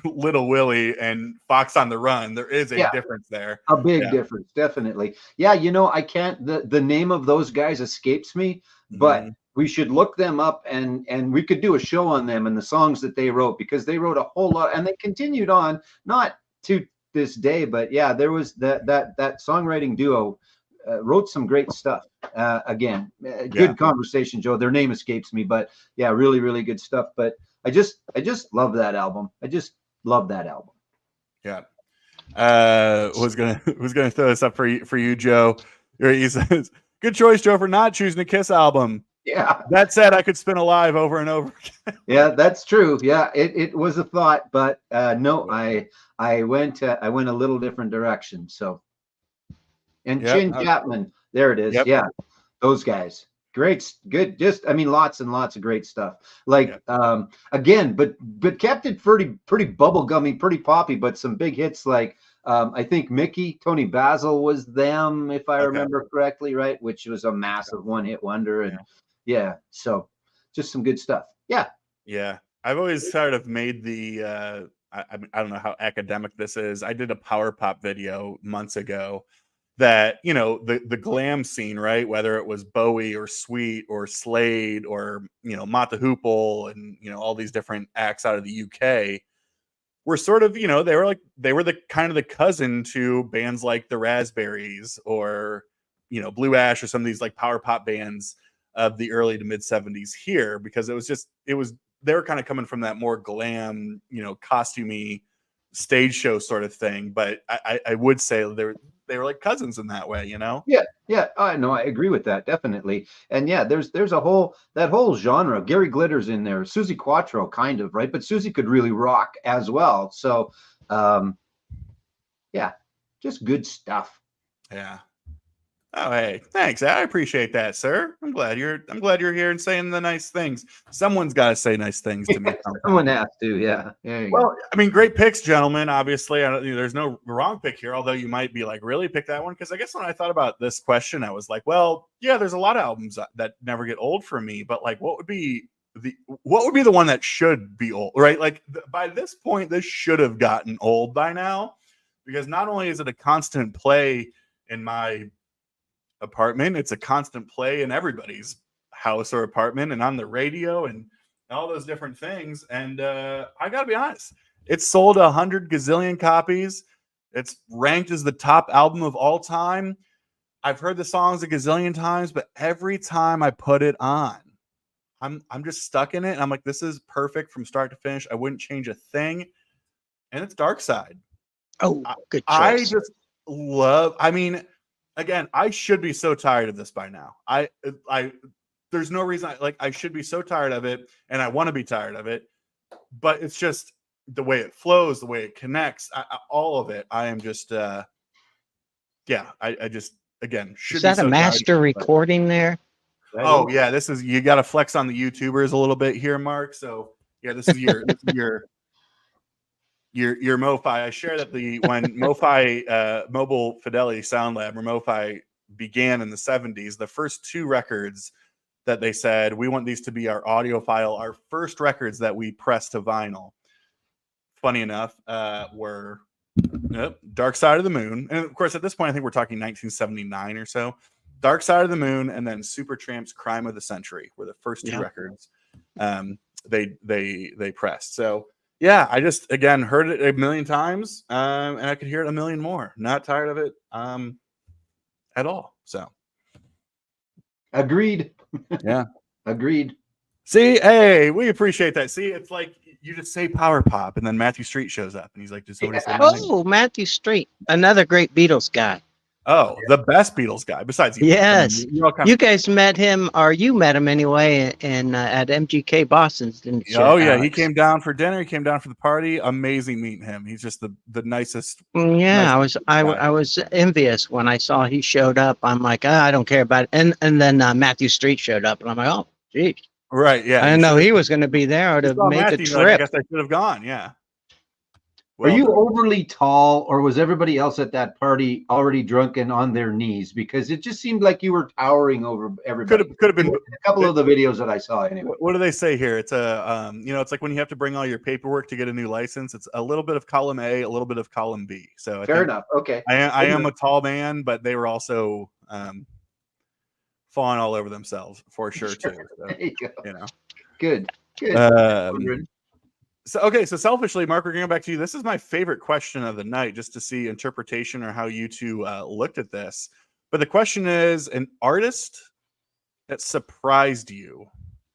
Little Willie and Fox on the Run, there is a difference there. A big difference, definitely. Yeah, I can't. The name of those guys escapes me, but we should look them up and we could do a show on them and the songs that they wrote, because they wrote a whole lot and they continued on, not to this day, but yeah, there was that songwriting duo wrote some great stuff. Again, good conversation, Joe. Their name escapes me, but yeah, really, really good stuff. But I just love that album. I just love that album. Yeah. was gonna throw this up for you, Joe. He says, "Good choice, Joe, for not choosing a Kiss album." Yeah. That said, I could spin Alive over and over again. Yeah, that's true. Yeah, it was a thought, but no, I went a little different direction. So, and Yep. Chin Chapman, there it is. Yep. Yeah, those guys, great, good. Just I mean, lots and lots of great stuff. Like again, but kept it pretty bubblegummy, pretty poppy, but some big hits like I think Tony Basil was them, if I remember correctly, right? Which was a massive one-hit wonder, and so just some good stuff. Yeah. I've always sort of made the I don't know how academic this is. I did a power pop video months ago that, you know, the glam scene, right? Whether it was Bowie or Sweet or Slade or, you know, Mott the Hoople and, you know, all these different acts out of the UK were sort of, you know, they were the kind of the cousin to bands like the Raspberries or, you know, Blue Ash or some of these like power pop bands of the early to mid 70s here, because they were kind of coming from that more glam, you know, costumey stage show sort of thing. But I would say they were like cousins in that way, you know? Yeah. No, I agree with that, definitely. And yeah, there's that whole genre. Gary Glitter's in there, Susie Quattro, kind of, right? But Susie could really rock as well. So yeah, just good stuff. Yeah. Oh, hey, thanks. I appreciate that, sir. I'm glad you're here and saying the nice things. Someone's got to say nice things to me. Someone has to, yeah. Well, I mean, great picks, gentlemen. Obviously, there's no wrong pick here. Although you might be like, really pick that one? Because I guess when I thought about this question, I was like, well, yeah, there's a lot of albums that never get old for me. But like, what would be the one that should be old, right? Like by this point, this should have gotten old by now, because not only is it a constant play in my apartment, it's a constant play in everybody's house or apartment and on the radio and all those different things. And I gotta be honest, it's sold 100 gazillion copies. It's ranked as the top album of all time. I've heard the songs a gazillion times, but every time I put it on, I'm just stuck in it. And I'm like, this is perfect from start to finish. I wouldn't change a thing. And it's Dark Side. Oh, good choice. I just love, I mean, again, I should be so tired of this by now. There's no reason I should be so tired of it, and I want to be tired of it, but it's just the way it flows, the way it connects, all of it. I am just, I just, again, should is that be so a master recording there? Oh yeah, this is, you got to flex on the YouTubers a little bit here, Mark. So yeah, this is your MoFi. I share that when MoFi Mobile Fidelity Sound Lab, or MoFi, began in the 70s, the first two records that they said, we want these to be our audiophile, our first records that we pressed to vinyl, funny enough, were Dark Side of the Moon. And of course, at this point, I think we're talking 1979 or so. Dark Side of the Moon and then Supertramp's Crime of the Century were the first two records they pressed. So yeah, I just, again, heard it a million times, and I could hear it a million more. Not tired of it at all. So agreed. Yeah. Agreed. See, hey, we appreciate that. See, it's like you just say power pop, and then Matthew Street shows up, and he's like, "Did somebody say my name?" Oh, Matthew Street, another great Beatles guy. Oh, the best Beatles guy besides you. Yes, I mean, you guys met him, or you met him anyway, in at MGK Boston's, didn't you? Oh yeah, he came down for dinner. He came down for the party. Amazing meeting him. He's just the nicest. Yeah, I was envious when I saw he showed up. I'm like, I don't care about it. And then Matthew Street showed up, and I'm like, oh, geez. Right. Yeah. I didn't know he was going to be there. I would have made the trip. I guess I should have gone. Yeah. Well, are you overly tall, or was everybody else at that party already drunk and on their knees? Because it just seemed like you were towering over everybody. Could have been a couple of the videos that I saw anyway. What do they say here? It's a it's like when you have to bring all your paperwork to get a new license. It's a little bit of column A, a little bit of column B. So fair enough. Okay. I am a tall man, but they were also falling all over themselves for sure too. So, there you go. You know. Good. So selfishly, Mark, we're going to go back to you. This is my favorite question of the night, just to see interpretation or how you two looked at this. But the question is, an artist that surprised you.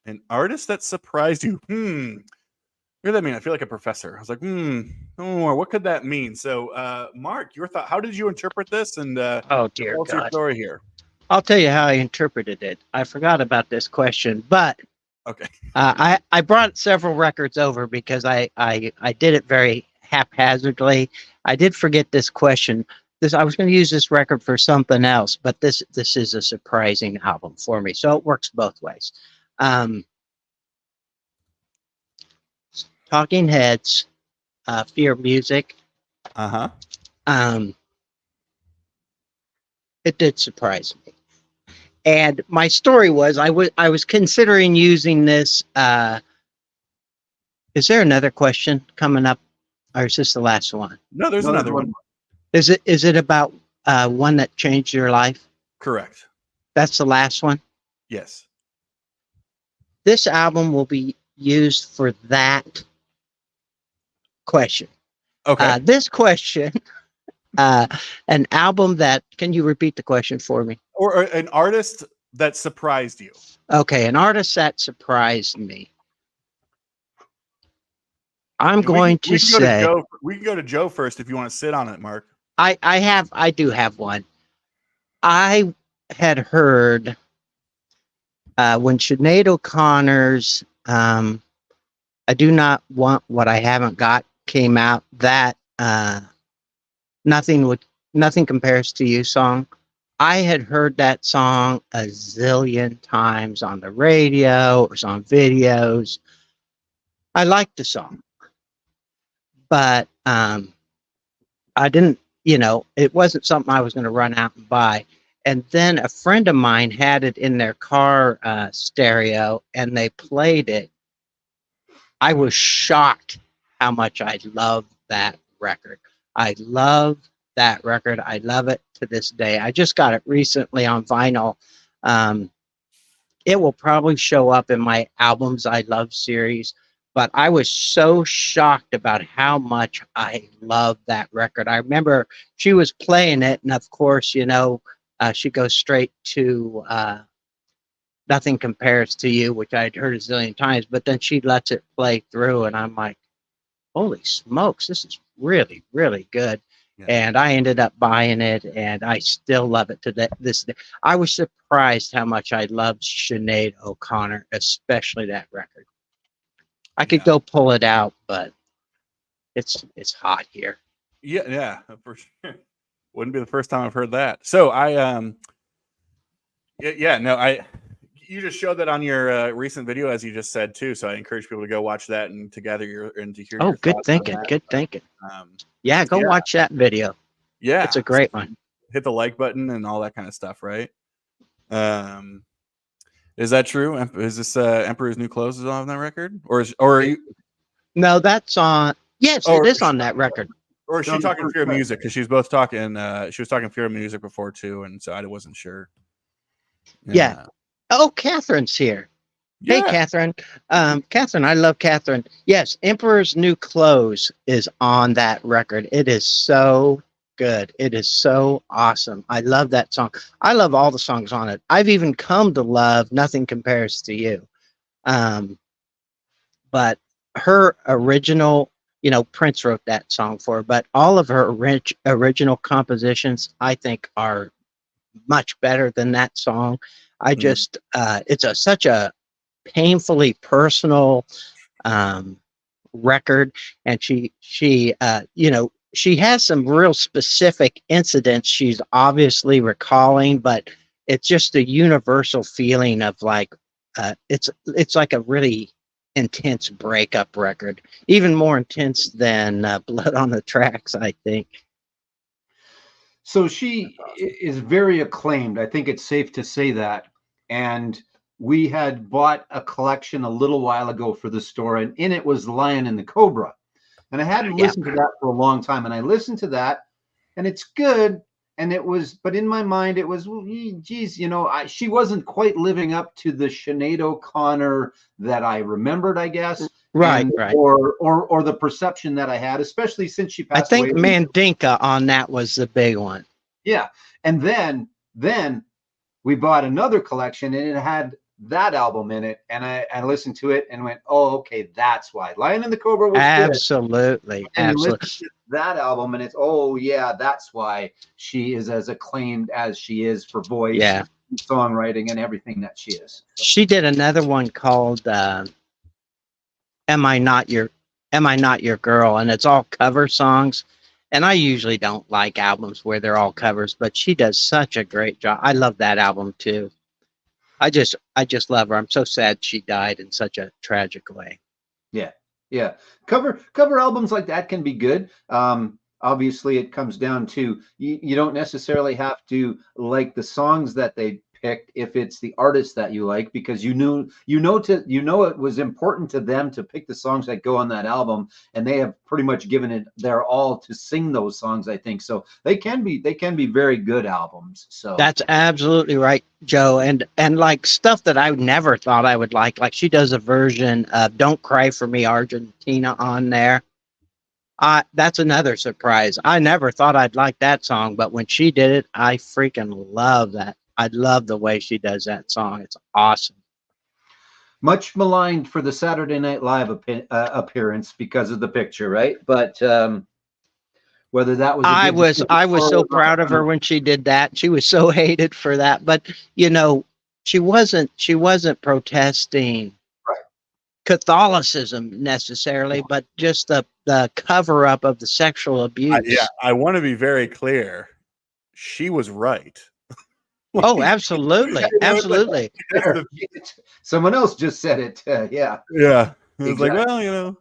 An artist that surprised you. What does that mean? I feel like a professor. I was like, what could that mean? So, Mark, your thought, how did you interpret this? And Oh, dear what's your God. story here? I'll tell you how I interpreted it. I forgot about this question, but Okay. I brought several records over because I did it very haphazardly. I did forget this question. I was going to use this record for something else, but this is a surprising album for me, so it works both ways. Talking Heads, Fear Music. It did surprise me. And my story was I was considering using this. Is there another question coming up, or is this the last one? No, there's another one. Is it about one that changed your life? Correct. That's the last one. Yes. This album will be used for that question. Okay. This question, an album that. Can you repeat the question for me? Or an artist that surprised you. Okay, an artist that surprised me. I'm going to say we can go to Joe first if you want to sit on it, Mark. I do have one. I had heard when Sinead O'Connor's I Do Not Want What I Haven't Got came out, that Nothing Compares to You song. I had heard that song a zillion times on the radio, it was on videos. I liked the song. But I didn't, it wasn't something I was going to run out and buy. And then a friend of mine had it in their car stereo, and they played it. I was shocked how much I love that record. I love that record. I love it to this day. I just got it recently on vinyl. It will probably show up in my Albums I Love series. But I was so shocked about how much I love that record. I remember she was playing it, and of course, she goes straight to Nothing Compares to You, which I'd heard a zillion times, but then she lets it play through, and I'm like, holy smokes, this is really, really good. Yeah. And I ended up buying it, and I still love it to this day. I was surprised how much I loved Sinead O'Connor, especially that record. I could go pull it out, but it's hot here. Yeah, for sure. Wouldn't be the first time I've heard that. So you just showed that on your recent video, as you just said too. So I encourage people to go watch that and to hear your Oh, good thinking. Good thinking. Go watch that video. Yeah, it's a great one. Hit the like button and all that kind of stuff, right? Is that true? Is this Emperor's New Clothes is on that record, or are you? No, that's on. Yes, it is on that record. Or is she talking Fear of Music? Because she's both talking. She was talking Fear of Music before too, and so I wasn't sure. Yeah. Oh, Catherine's here. Yeah. Hey, Catherine. Catherine, I love Catherine. Yes, Emperor's New Clothes is on that record. It is so good. It is so awesome. I love that song. I love all the songs on it. I've even come to love Nothing Compares to You. But her original, Prince wrote that song for her, but all of her original compositions, I think, are much better than that song. I just, it's such a painfully personal record, and she has some real specific incidents she's obviously recalling, but it's just a universal feeling of like it's like a really intense breakup record, even more intense than Blood on the Tracks, I think. So she is very acclaimed. I think it's safe to say that. And we had bought a collection a little while ago for the store, and in it was Lion and the Cobra. And I hadn't listened to that for a long time. And I listened to that, and it's good. And it was, but in my mind, it was, well, geez, she wasn't quite living up to the Sinead O'Connor that I remembered, I guess. Right. Or the perception that I had, especially since she passed away. I think Mandinka on that was the big one. Yeah. And then we bought another collection, and it had that album in it, and I listened to it and went, oh, okay, that's why Lion and the Cobra was good. Absolutely. And you listen Absolutely. to that album, and it's, oh yeah, that's why she is as acclaimed as she is for voice, Yeah. songwriting, and everything that she is. She did another one called Am I Not Your Girl? And it's all cover songs. And I usually don't like albums where they're all covers, but she does such a great job. I love that album too. I just love her. I'm so sad she died in such a tragic way. Yeah. Cover albums like that can be good. Obviously it comes down to you don't necessarily have to like the songs that they picked if it's the artist that you like, because you know it was important to them to pick the songs that go on that album, and they have pretty much given it their all to sing those songs, I think. So they can be very good albums. So That's absolutely right, Joe. And like stuff that I never thought I would like she does a version of Don't Cry for Me, Argentina on there. That's another surprise. I never thought I'd like that song, but when she did it, I freaking love that. I love the way she does that song. It's awesome. much maligned for the Saturday Night Live appearance because of the picture, right? But whether that was I was so proud of her when she did that. She was so hated for that, but you know, she wasn't protesting Catholicism necessarily, but just the cover up of the sexual abuse. I want to be very clear. She was right. Oh, absolutely, absolutely. Someone else just said it. Yeah. Yeah. It was Exactly. like, well, you know.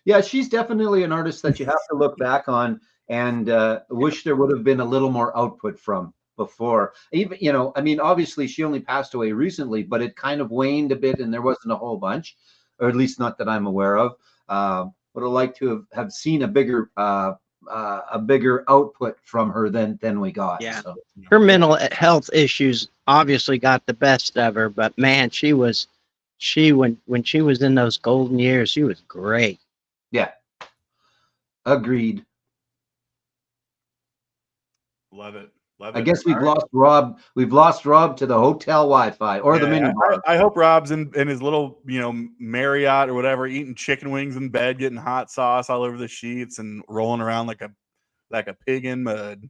Yeah, she's definitely an artist that you have to look back on and wish there would have been a little more output from before. Even, you know, I mean, obviously she only passed away recently, but it kind of waned a bit and there wasn't a whole bunch, or at least not that I'm aware of. Would have liked to have seen a bigger output from her than we got. Yeah. So. Her mental health issues obviously got the best of her, but man, when she was in those golden years, she was great. Yeah. Agreed. Love it. I guess we've lost Rob. We've lost Rob to the hotel Wi-Fi or the minibar. I hope Rob's in his little, Marriott or whatever, eating chicken wings in bed, getting hot sauce all over the sheets, and rolling around like a pig in mud.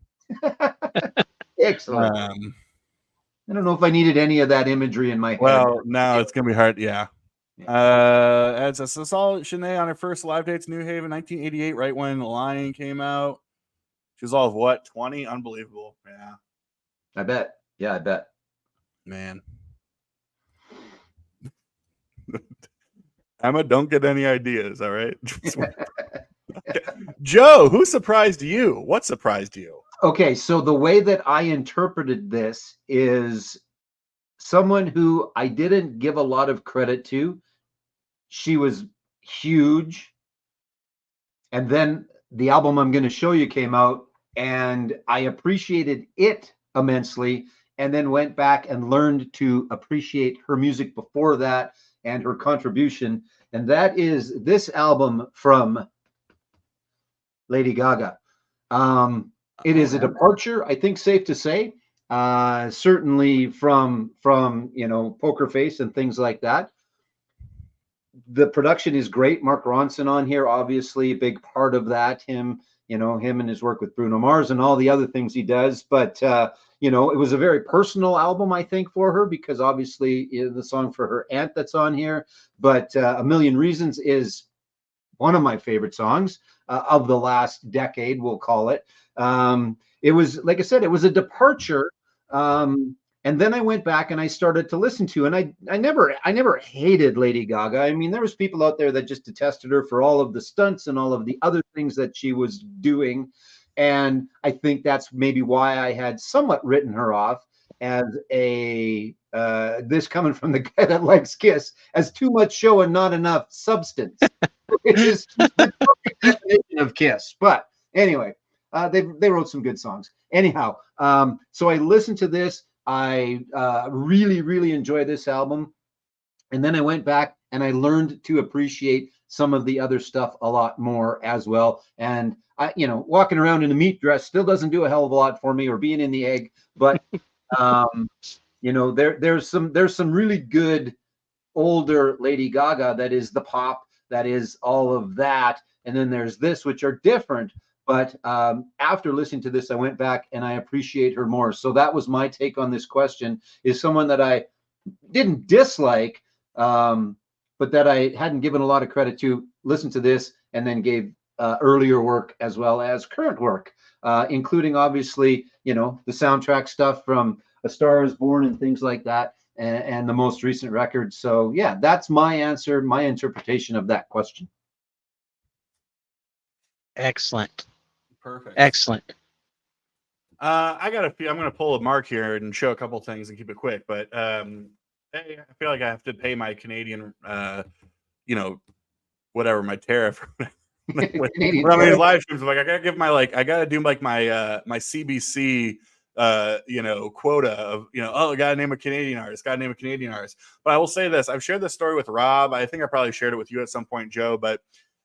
Excellent. I don't know if I needed any of that imagery in my head. Well, no, it's gonna be hard. Yeah. As a saw Shanae on her first live dates, New Haven, 1988, right when The Lion came out. She was all of what, 20? Unbelievable. Yeah. I bet. Yeah, I bet. Man. Emma, don't get any ideas, all right? Joe, who surprised you? What surprised you? Okay, so the way that I interpreted this is someone who I didn't give a lot of credit to. She was huge. And then the album I'm going to show you came out, and I appreciated it immensely, and then went back and learned to appreciate her music before that and her contribution. And that is this album from Lady Gaga. It is a departure, I think, safe to say, certainly from Poker Face and things like that. The production is great. Mark Ronson on here, obviously a big part of that. Him and his work with Bruno Mars and all the other things he does. But it was a very personal album, I think, for her, because obviously the song for her aunt that's on here. But A Million Reasons is one of my favorite songs of the last decade, we'll call it. It was, like I said, it was a departure. And then I went back and I started to listen to, and I never hated Lady Gaga. I mean, there was people out there that just detested her for all of the stunts and all of the other things that she was doing. And I think that's maybe why I had somewhat written her off as this coming from the guy that likes Kiss, as too much show and not enough substance, which is the perfect definition of Kiss. But anyway, they wrote some good songs. Anyhow, so I listened to this. I really, really enjoy this album. And then I went back and I learned to appreciate some of the other stuff a lot more as well. And walking around in a meat dress still doesn't do a hell of a lot for me, or being in the egg. But there's some really good older Lady Gaga that is the pop, that is all of that, and then there's this, which are different. But after listening to this, I went back and I appreciate her more. So that was my take on this question: is someone that I didn't dislike, but that I hadn't given a lot of credit to, listen to this and then gave earlier work as well as current work, including obviously, the soundtrack stuff from A Star Is Born and things like that, and the most recent record. So yeah, that's my answer, my interpretation of that question. Excellent. Perfect. Excellent. I got a few. I'm going to pull a mark here and show a couple things and keep it quick. But hey, I feel like I have to pay my Canadian, whatever, my tariff. When I'm in these live streams, I'm like, I gotta give I gotta do my CBC, quota of, I gotta name a Canadian artist, But I will say this: I've shared this story with Rob. I think I probably shared it with you at some point, Joe. But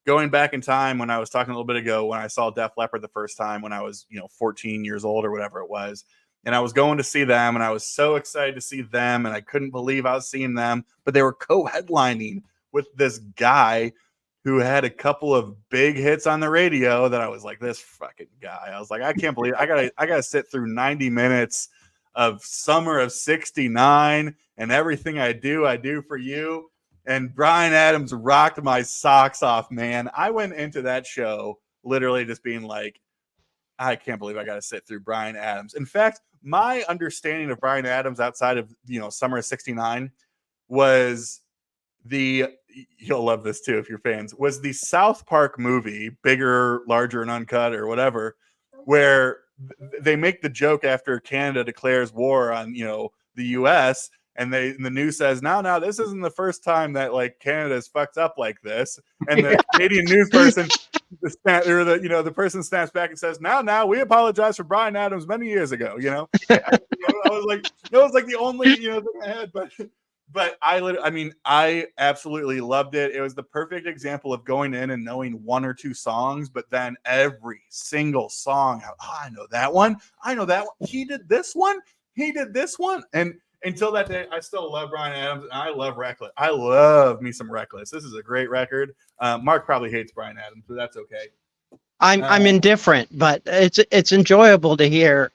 going back in time, when I was talking a little bit ago, when I saw Def Leppard the first time, when I was 14 years old or whatever it was, and I was going to see them, and I was so excited to see them, and I couldn't believe I was seeing them, but they were co-headlining with this guy who had a couple of big hits on the radio that I was like, this fucking guy. I was like, I can't believe I gotta sit through 90 minutes of Summer of '69 and Everything I Do for You. And Bryan Adams rocked my socks off, man. I went into that show literally just being like, I can't believe I got to sit through Bryan Adams. In fact, my understanding of Bryan Adams outside of, Summer of '69 was you'll love this too if you're fans, was the South Park movie, Bigger, Larger, and Uncut or whatever, where they make the joke after Canada declares war on, the U.S., and the news says, no, this isn't the first time that Canada's fucked up like this. And the Canadian news person, the person snaps back and says, now we apologize for Bryan Adams many years ago. I was like, it was like the only thing I had, but I absolutely loved it. It was the perfect example of going in and knowing one or two songs, but then every single song, I know that one. He did this one. And until that day, I still love Bryan Adams, and I love Reckless. I love me some Reckless. This is a great record. Mark probably hates Bryan Adams, but that's okay. I'm indifferent, but it's enjoyable to hear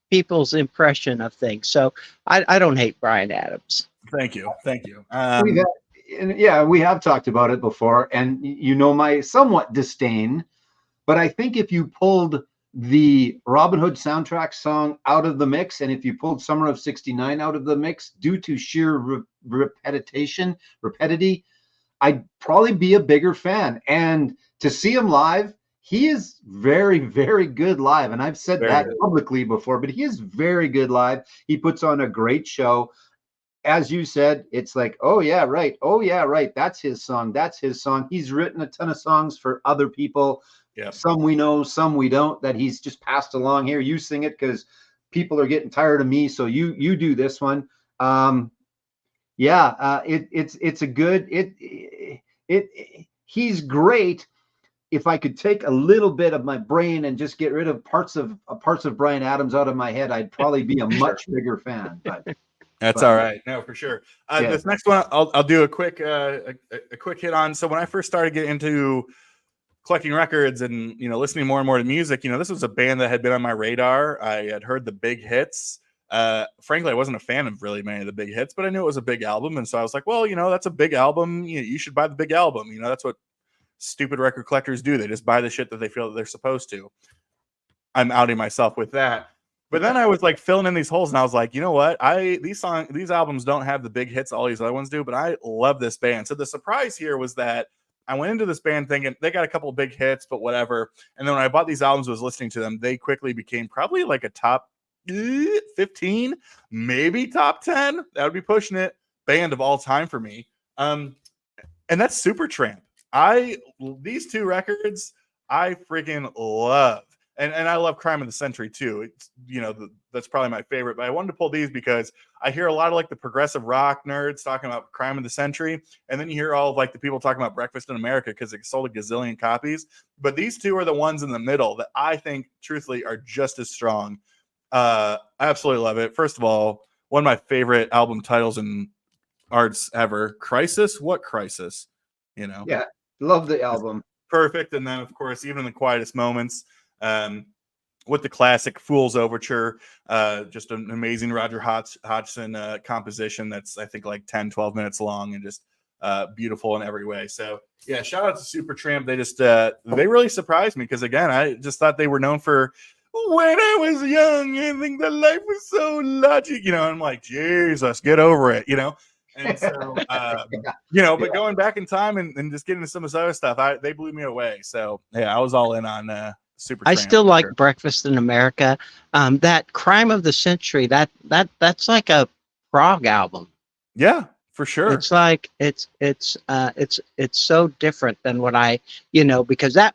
people's impression of things. So I don't hate Bryan Adams. Thank you. We have talked about it before, and my somewhat disdain, but I think if you pulled the Robin Hood soundtrack song out of the mix, and if you pulled Summer of '69 out of the mix due to sheer rapidity, I'd probably be a bigger fan. And to see him live, he is very, very good live. And I've said that publicly before, but he is very good live. He puts on a great show. As you said, it's like, oh yeah, right. That's his song. He's written a ton of songs for other people. Yeah. Some we know, some we don't, that he's just passed along. Here, you sing it because people are getting tired of me, so you do this one. It's a good he's great. If I could take a little bit of my brain and just get rid of parts of Bryan Adams out of my head, I'd probably be a much bigger fan. But that's all right. No, for sure. This next one, I'll do a quick hit on. So when I first started getting into collecting records and listening more and more to music, this was a band that had been on my radar. I had heard the big hits. Frankly, I wasn't a fan of really many of the big hits, but I knew it was a big album, and so I was like, well, that's a big album. You should buy the big album. That's what stupid record collectors do. They just buy the shit that they feel that they're supposed to. I'm outing myself with that. But then I was filling in these holes, and I was like, you know what? These albums don't have the big hits all these other ones do, but I love this band. So the surprise here was that I went into this band thinking they got a couple of big hits, but whatever. And then when I bought these albums, was listening to them, they quickly became probably a top 15, maybe top 10. That would be pushing it. Band of all time for me. And that's Supertramp. These two records I freaking love. And I love Crime of the Century too. It's that's probably my favorite. But I wanted to pull these because I hear a lot of the progressive rock nerds talking about Crime of the Century, and then you hear all of the people talking about Breakfast in America because it sold a gazillion copies. But these two are the ones in the middle that I think, truthfully, are just as strong. I absolutely love it. First of all, one of my favorite album titles in arts ever. Crisis? What crisis? You know? Yeah, love the album. Perfect. And then, of course, even in the quietest moments, with the classic Fool's Overture, just an amazing Roger Hodgson composition that's, I think, like 10, 12 minutes long and just beautiful in every way. So, yeah, shout out to Supertramp. They just, they really surprised me because, again, I just thought they were known for when I was young, I think that life was so logic, you know, I'm like, Jesus, get over it, you know? And so, you know, but going back in time and just getting into some of this other stuff, they blew me away. So, yeah, I was all in on Supertramp. I still like Breakfast in America. That Crime of the Century, that's like a prog album. Yeah, for sure. It's like it's so different than what I, you know, because that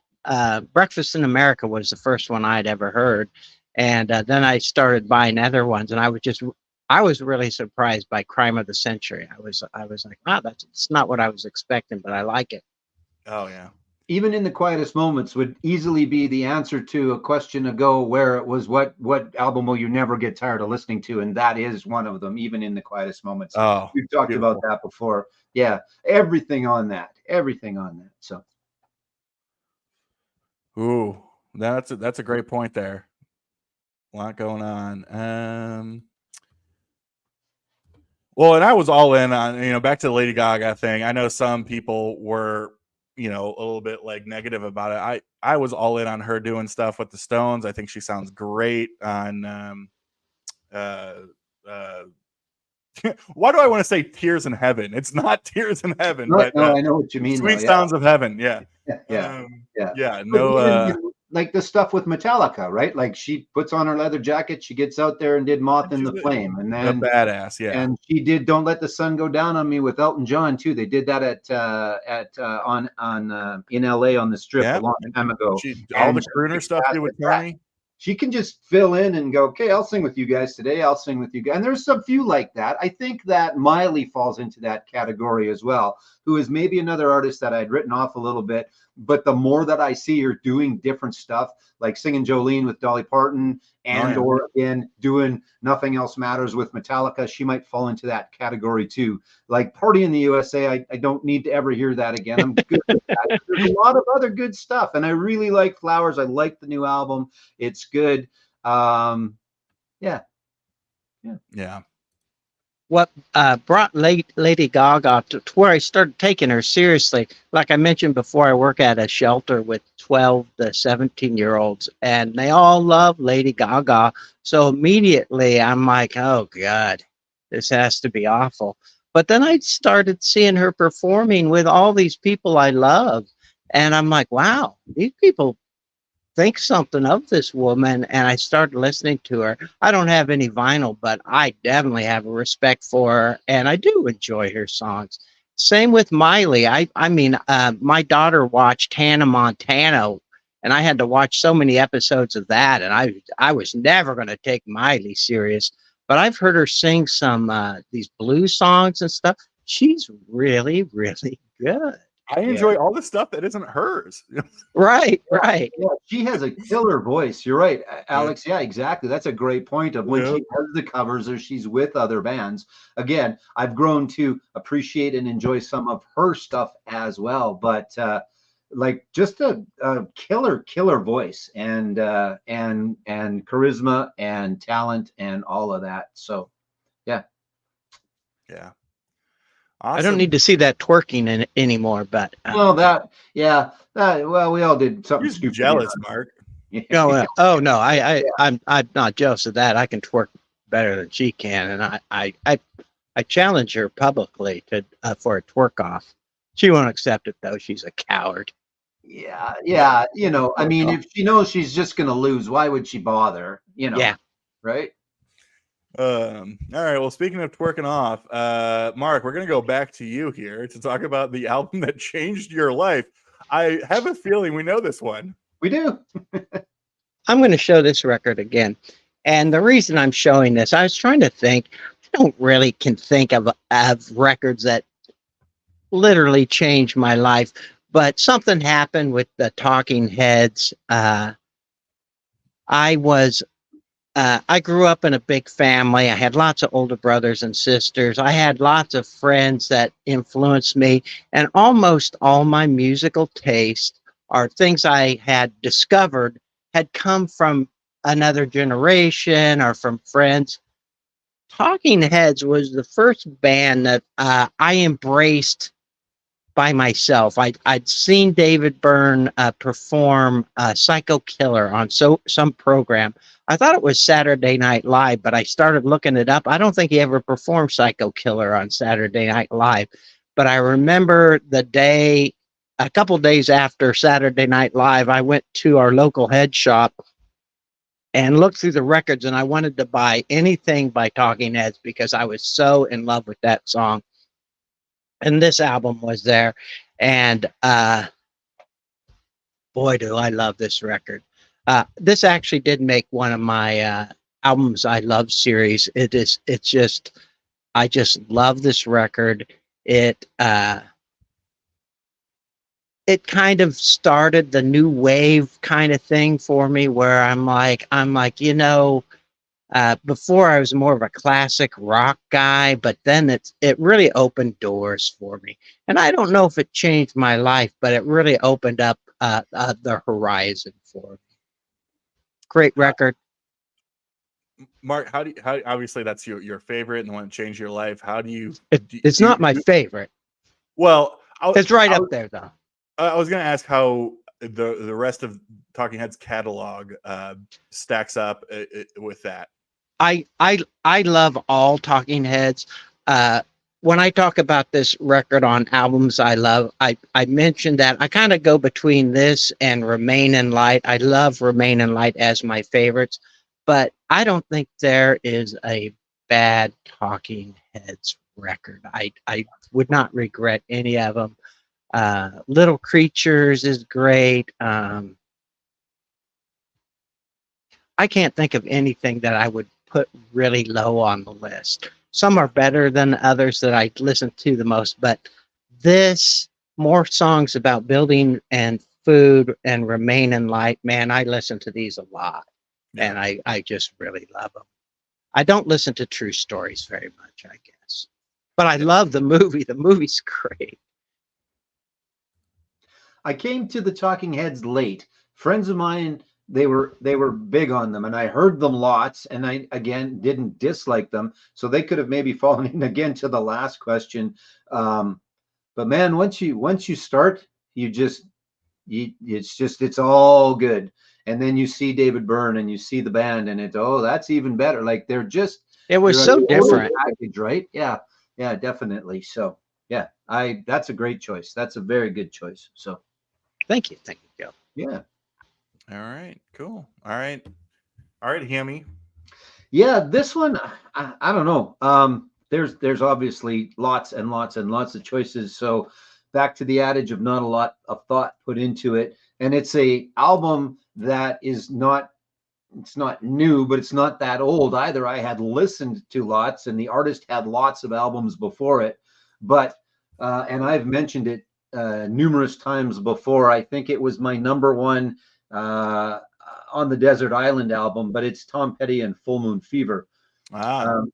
Breakfast in America was the first one I'd ever heard, and then I started buying other ones, and I was really surprised by Crime of the Century. I was like, wow, it's not what I was expecting, but I like it. Oh yeah. Even in the quietest moments would easily be the answer to a question ago where it was what album will you never get tired of listening to, and that is one of them. Even in the quietest moments, we've talked about that before. Yeah, everything on that. So, ooh, that's a great point there. A lot going on. Well, and I was all in on, you know, back to the Lady Gaga thing. I know some people were, you know, a little bit like negative about it. I was all in on her doing stuff with the Stones. I think she sounds great on why do I want to say Tears in Heaven? It's not Tears in Heaven, but I know what you mean. Sweet Sounds of Heaven. Yeah. Yeah. No, like the stuff with Metallica, right? Like she puts on her leather jacket, she gets out there and did Moth in the Flame, and then a badass, yeah. And she did Don't Let the Sun Go Down on Me with Elton John too. They did that in LA on the Strip a long time ago. All the crooner stuff with Tony. She can just fill in and go, okay, I'll sing with you guys today. I'll sing with you guys. And there's some few like that. I think that Miley falls into that category as well, who is maybe another artist that I'd written off a little bit. But the more that I see her doing different stuff, like singing Jolene with Dolly Parton or again, doing Nothing Else Matters with Metallica, she might fall into that category too. Like Party in the USA, I don't need to ever hear that again. I'm good with that. There's a lot of other good stuff. And I really like Flowers. I like the new album. It's good. Yeah. What brought Lady Gaga to where I started taking her seriously, like I mentioned before, I work at a shelter with 12 to 17-year-olds, and they all love Lady Gaga. So immediately I'm like, oh, God, this has to be awful. But then I started seeing her performing with all these people I love, and I'm like, wow, these people think something of this woman, and I started listening to her. I don't have any vinyl, but I definitely have a respect for her, and I do enjoy her songs. Same with Miley. I mean, my daughter watched Hannah Montana, and I had to watch so many episodes of that, and I was never going to take Miley serious, but I've heard her sing some these blues songs and stuff. She's really, really good. I enjoy all the stuff that isn't hers. Right. Yeah, she has a killer voice. You're right, Alex. Yeah, exactly. That's a great point of when she does the covers or she's with other bands. Again, I've grown to appreciate and enjoy some of her stuff as well. But like just a killer voice and charisma and talent and all of that. So, yeah. Awesome. I don't need to see that twerking anymore, but well, we all did something stupid. Jealous, Mark. No, I'm not jealous of that. I can twerk better than she can, and I challenge her publicly to for a twerk off. She won't accept it though. She's a coward. Yeah. You know, I mean, if she knows she's just gonna lose, why would she bother? You know, right? All right. Well, speaking of twerking off, Mark, we're gonna go back to you here to talk about the album that changed your life. I have a feeling we know this one. We do. I'm going to show this record again, and the reason I'm showing this, I was trying to think. I don't really can think of records that literally changed my life, but something happened with the Talking Heads. I was I grew up in a big family. I had lots of older brothers and sisters. I had lots of friends that influenced me, and almost all my musical taste or things I had discovered had come from another generation or from friends. Talking Heads was the first band that I embraced by myself. I'd seen David Byrne perform Psycho Killer on some program. I thought it was Saturday Night Live, but I started looking it up. I don't think he ever performed Psycho Killer on Saturday Night Live, but I remember the day, a couple days after Saturday Night Live, I went to our local head shop and looked through the records, and I wanted to buy anything by Talking Heads because I was so in love with that song. And this album was there, and boy, do I love this record. This actually did make one of my albums I love series. It's just, I just love this record. It kind of started the new wave kind of thing for me, where I'm like, you know, before I was more of a classic rock guy, but then it really opened doors for me. And I don't know if it changed my life, but it really opened up the horizon for me. Great record. Mark, how obviously that's your favorite and the one that changed your life. How do you? It's not my favorite. Well, It's right up there though. I was going to ask how the rest of Talking Heads catalog stacks up with that. I love all Talking Heads. When I talk about this record on albums I love, I mentioned that I kind of go between this and Remain in Light. I love Remain in Light as my favorites, but I don't think there is a bad Talking Heads record. I would not regret any of them. Little Creatures is great. I can't think of anything that I would put really low on the list. Some are better than others that I listen to the most, but this, more songs about building and food and Remain in Light, man, I listen to these a lot. Yeah. And I just really love them. I don't listen to True Stories very much, I guess, but I love the movie. The movie's great. I came to the Talking Heads late. Friends of mine, they were big on them, and I heard them lots, and I again didn't dislike them, so they could have maybe fallen in again to the last question. But man, once you start, it's all good. And then you see David Byrne and you see the band, and that's even better. Like it was so different, package, right? Yeah, definitely. So yeah, that's a great choice. That's a very good choice. So thank you, Joe. Yeah. All right, cool. All right, Hammy. Yeah, this one, I don't know. There's obviously lots and lots and lots of choices. So back to the adage of not a lot of thought put into it. And it's a album that it's not new, but it's not that old either. I had listened to lots, and the artist had lots of albums before it. But, and I've mentioned it numerous times before. I think it was my number one on the Desert Island album, but it's Tom Petty and Full Moon Fever. Tom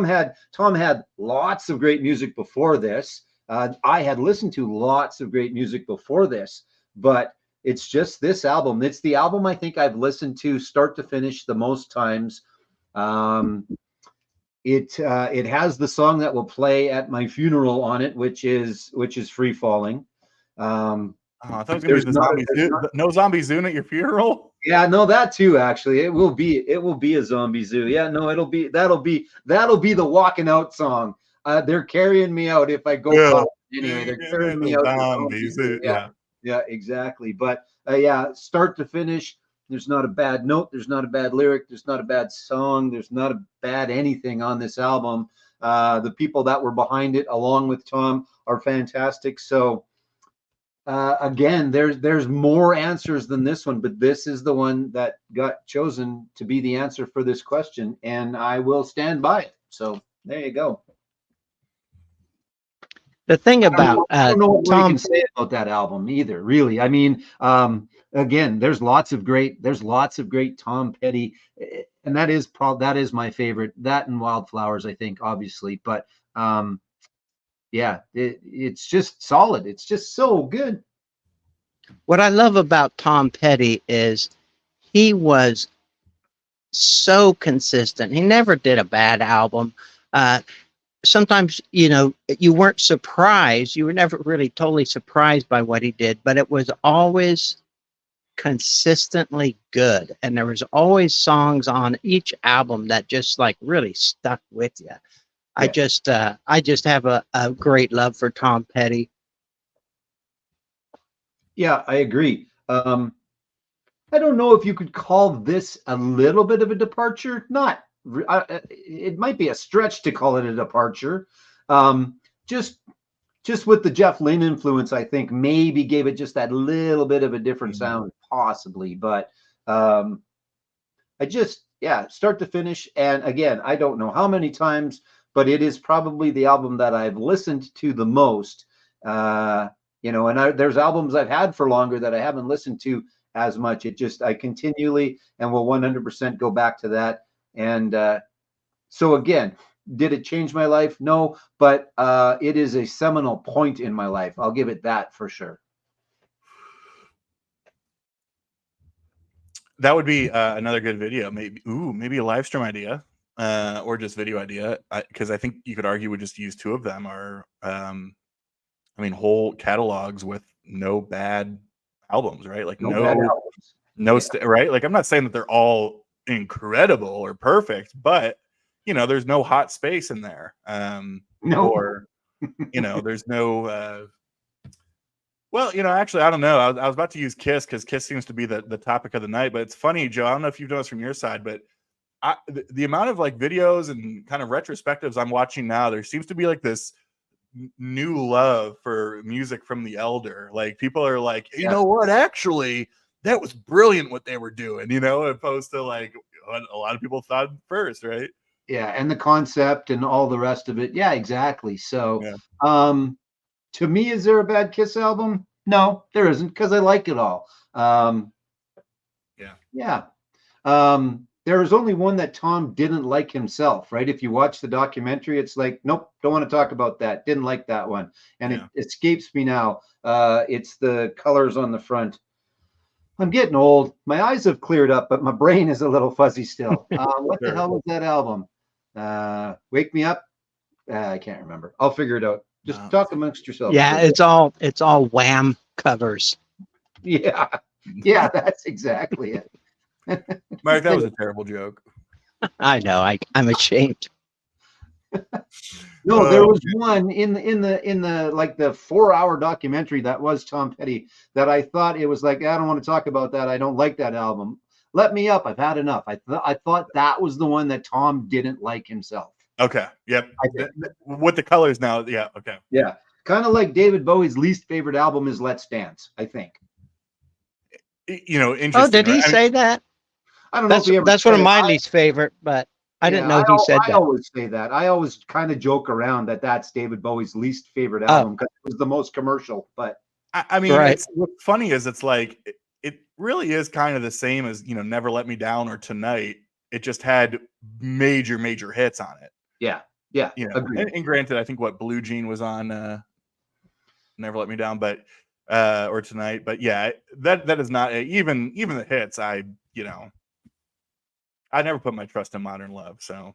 had lots of great music before this. I had listened to lots of great music before this, but it's just this album. It's the album I think I've listened to start to finish the most times. It has the song that will play at my funeral on it, which is Free Falling. I thought it was gonna be the Zombie Zoo. No Zombie Zoo at your funeral? Yeah, no, that too. Actually, it will be a Zombie Zoo. Yeah, no, that'll be the walking out song. They're carrying me out if I go. Yeah. Anyway, they're carrying me out. Zombie Zoo. Yeah, exactly. But start to finish, there's not a bad note. There's not a bad lyric. There's not a bad song. There's not a bad anything on this album. The people that were behind it, along with Tom, are fantastic. So. Again, there's more answers than this one, but this is the one that got chosen to be the answer for this question, and I will stand by it. So there you go. The thing about I don't know what more you Tom, can say about that album either, really. I mean, again, there's lots of great Tom Petty, and that is my favorite. That and Wildflowers, I think, obviously, but yeah, it's just solid. It's just so good. what I love about Tom Petty is he was so consistent. He never did a bad album. Sometimes, you know, you weren't surprised. You were never really totally surprised by what he did, but it was always consistently good. And there was always songs on each album that just like really stuck with you. I just have a great love for Tom Petty. Yeah, I agree. I don't know if you could call this a little bit of a departure. Not, it might be a stretch to call it a departure. Just with the Jeff Lynne influence, I think maybe gave it just that little bit of a different sound, possibly. But I just, start to finish. And again, I don't know how many times, but it is probably the album that I've listened to the most. You know, and there's albums I've had for longer that I haven't listened to as much. I continually and will 100% go back to that. And so again, did it change my life? No, but it is a seminal point in my life. I'll give it that for sure. That would be another good video. Maybe a live stream idea, or just video idea. Because I think you could argue we just use two of them, or whole catalogs with no bad albums, right? Like right? Like, I'm not saying that they're all incredible or perfect, but you know, there's no hot space in there. Or you know, there's no well, you know, actually, I don't know. I was about to use Kiss because Kiss seems to be the topic of the night. But it's funny, Joe. I don't know if you've noticed from your side, but the amount of like videos and kind of retrospectives I'm watching now, there seems to be like this new love for music from the elder. Like, people are like, you know what, actually that was brilliant what they were doing, you know, opposed to like what a lot of people thought first, right? And the concept and all the rest of it. Exactly. So to me, is there a bad Kiss album? No, there isn't, because I like it all. There was only one that Tom didn't like himself, right? If you watch the documentary, it's like, nope, don't want to talk about that. Didn't like that one. And it escapes me now. It's the colors on the front. I'm getting old. My eyes have cleared up, but my brain is a little fuzzy still. What the hell was that album? Wake Me Up? I can't remember. I'll figure it out. Just talk amongst yourselves. Yeah, it's all Wham covers. Yeah, that's exactly it. Mike, that was a terrible joke. I know. I'm ashamed. No, there was one in the like the 4-hour documentary that was Tom Petty that I thought it was like, I don't want to talk about that. I don't like that album. Let Me Up. I've had enough. I thought that was the one that Tom didn't like himself. Okay. Yep. With the colors now. Yeah. Okay. Yeah. Kind of like David Bowie's least favorite album is Let's Dance, I think. You know, interesting. Oh, did he say that? I don't know. That's one of my least favorite, but I didn't know he said that. I always say that. I always kind of joke around that's David Bowie's least favorite album because it was the most commercial. But I mean, what's funny is it's like it really is kind of the same as, you know, Never Let Me Down or Tonight. It just had major hits on it. Yeah. You know, and granted, I think Blue Jean was on Never Let Me Down, but or Tonight. But yeah, that is not even the hits. I never put my trust in Modern Love, so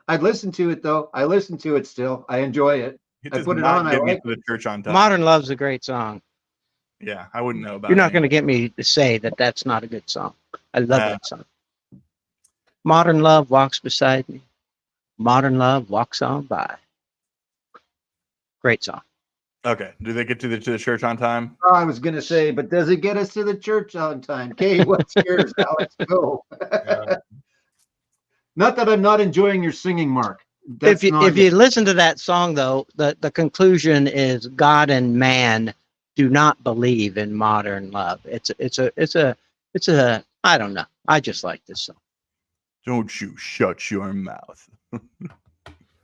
I'd listen to it though. I listen to it still. I enjoy it. I put it on. I like it. The church on time. Modern Love's a great song. Yeah, I wouldn't know about. You're not going to get me to say that that's not a good song. I love that song. Modern Love walks beside me. Modern Love walks on by. Great song. Okay. Do they get to the church on time? Oh, I was going to say, but does it get us to the church on time? Okay, what's yours? Alex, go. Not that I'm not enjoying your singing, Mark. If you listen to that song, though, the conclusion is God and man do not believe in modern love. It's a I don't know. I just like this song. Don't you shut your mouth.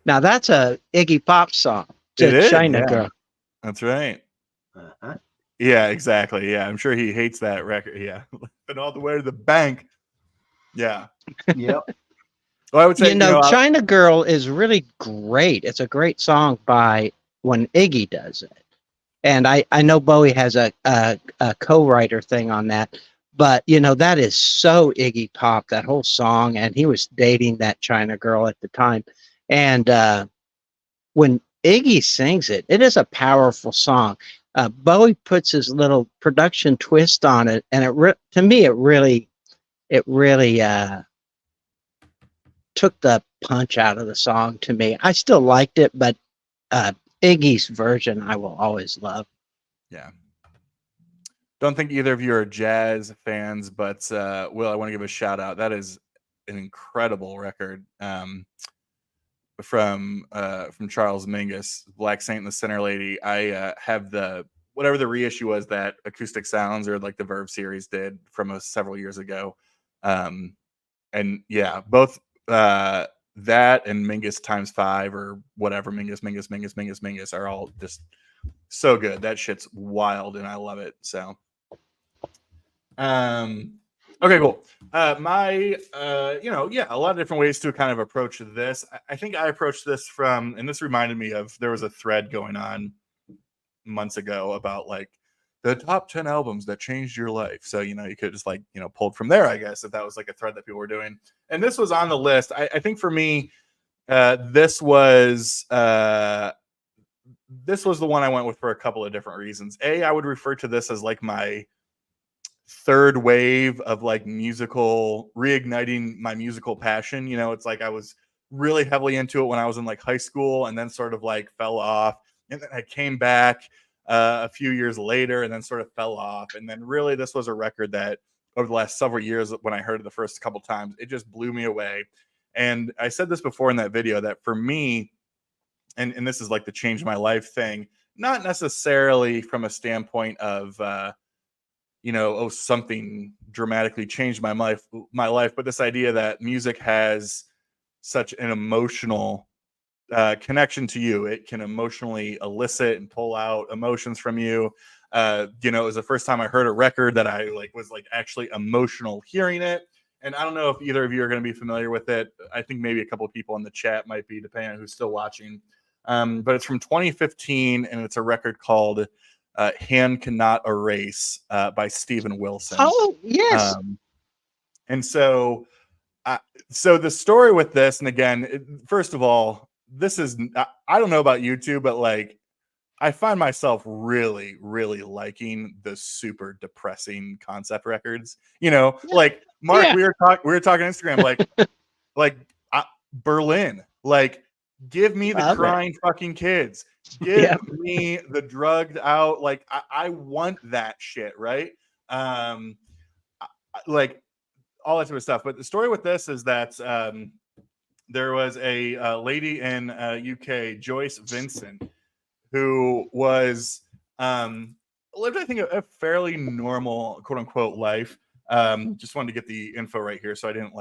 Now that's a Iggy Pop song It is, China yeah. Girl. That's right. Uh-huh. Yeah, exactly. Yeah, I'm sure he hates that record. Yeah, and all the way to the bank. Yeah. Yep. Well, I would say, You know, I- China Girl is really great. It's a great song by when Iggy does it. And I know Bowie has a co-writer thing on that, but you know that is so Iggy Pop, that whole song, and he was dating that China Girl at the time. And when Iggy sings it, it is a powerful song. Bowie puts his little production twist on it, and to me it really took the punch out of the song to me. I still liked it, but Iggy's version I will always love. yeah. Don't think either of you are jazz fans, but Will, I want to give a shout out. That is an incredible record from Charles Mingus, Black Saint and the Center Lady. I have the whatever the reissue was that Acoustic Sounds or like the Verve series did from several years ago, and yeah, both that and Mingus times 5 or whatever Mingus are all just so good. That shit's wild and I love it. So okay, cool. My a lot of different ways to kind of approach this. I think I approached this from, and this reminded me of, there was a thread going on months ago about like the top 10 albums that changed your life. So, you could just like, pulled from there, I guess, if that was like a thread that people were doing. And this was on the list. I think for me, this was the one I went with for a couple of different reasons. I would refer to this as like my third wave of like reigniting my musical passion. It's like I was really heavily into it when I was in like high school and then sort of like fell off. And then I came back a few years later and then sort of fell off. And then really this was a record that over the last several years, when I heard it the first couple times, it just blew me away. And I said this before in that video that for me, and this is like the change my life thing, not necessarily from a standpoint of, something dramatically changed my life, but this idea that music has such an emotional connection to you. It can emotionally elicit and pull out emotions from you. It was the first time I heard a record that I was actually emotional hearing it. And I don't know if either of you are going to be familiar with it. I think maybe a couple of people in the chat might be, depending on who's still watching. But it's from 2015, and it's a record called Hand Cannot Erase by Steven Wilson. Oh, yes. And so the story with this, and again, first of all, this is, I don't know about you two, but like, I find myself really, really liking the super depressing concept records. Like Mark, Yeah. we were talking Instagram, like Berlin, like give me the Love it. crying fucking kids, give Yeah. me the drugged out. Like I want that shit, right? Like all that sort of stuff. But the story with this is that there was a lady in UK, Joyce Vincent, who was lived, I think, a fairly normal, quote unquote, life. Just wanted to get the info right here, so I didn't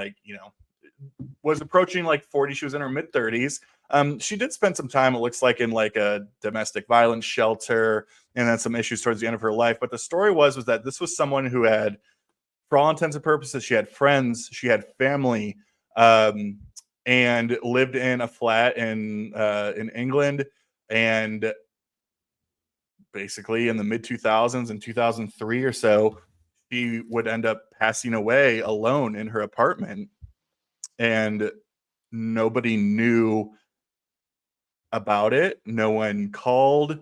was approaching like 40. She was in her mid 30s. She did spend some time, it looks like, in like a domestic violence shelter, and then some issues towards the end of her life. But the story was that this was someone who had, for all intents and purposes, she had friends, she had family, and lived in a flat in England. And basically in the mid 2000s, in 2003 or so, she would end up passing away alone in her apartment, and nobody knew about it. No one called,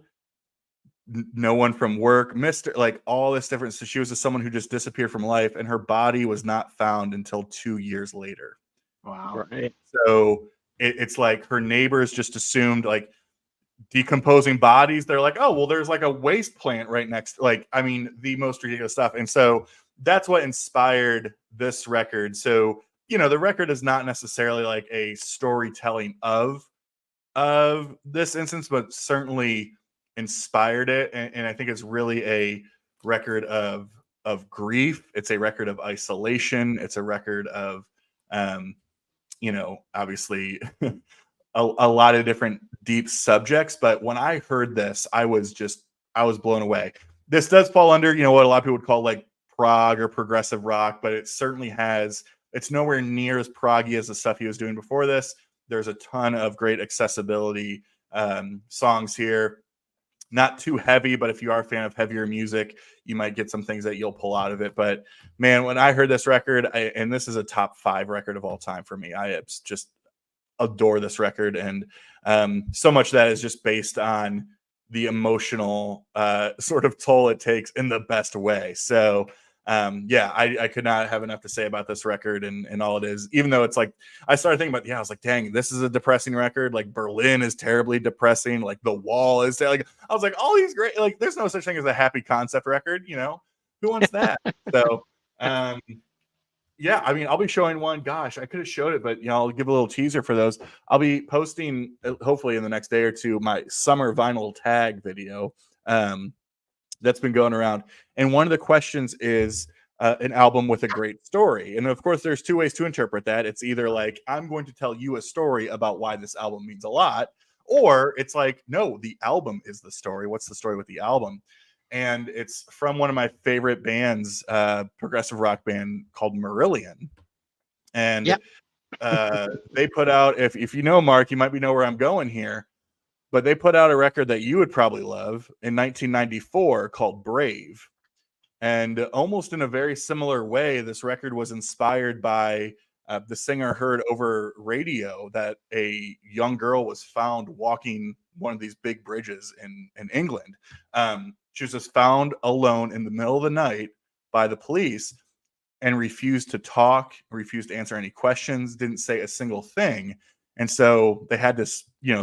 no one from work, like all this different. So she was just someone who just disappeared from life, and her body was not found until 2 years later. Wow. Right. So it's like her neighbors just assumed, like, decomposing bodies, they're like, oh well, there's like a waste plant right next, like, I mean, the most ridiculous stuff. And so that's what inspired this record. So the record is not necessarily like a storytelling of this instance, but certainly inspired it. And I think it's really a record of grief. It's a record of isolation. It's a record of obviously a lot of different deep subjects. But when I heard this, I was blown away. This does fall under, what a lot of people would call like prog or progressive rock, but it certainly it's nowhere near as proggy as the stuff he was doing before this. There's a ton of great accessibility songs here. Not too heavy, but if you are a fan of heavier music, you might get some things that you'll pull out of it. But man, when I heard this record, and this is a top 5 record of all time for me, I just adore this record. And so much that is just based on the emotional sort of toll it takes in the best way. So I could not have enough to say about this record and all it is, even though it's like, I started thinking about, I was like, dang, this is a depressing record. Like Berlin is terribly depressing. Like The Wall is like, I was like, all these great, like there's no such thing as a happy concept record, who wants that? So, I mean, I'll be showing one. Gosh, I could have showed it, but I'll give a little teaser for those. I'll be posting hopefully in the next day or two my summer vinyl tag video that's been going around. And one of the questions is an album with a great story. And of course, there's 2 ways to interpret that. It's either like, I'm going to tell you a story about why this album means a lot, or it's like, no, the album is the story. What's the story with the album? And it's from one of my favorite bands, progressive rock band called Marillion. And they put out, if you know Mark, you might know where I'm going here, but they put out a record that you would probably love in 1994 called Brave. And almost in a very similar way, this record was inspired by the singer heard over radio that a young girl was found walking one of these big bridges in England. She was just found alone in the middle of the night by the police and refused to talk, refused to answer any questions, didn't say a single thing. And so they had to,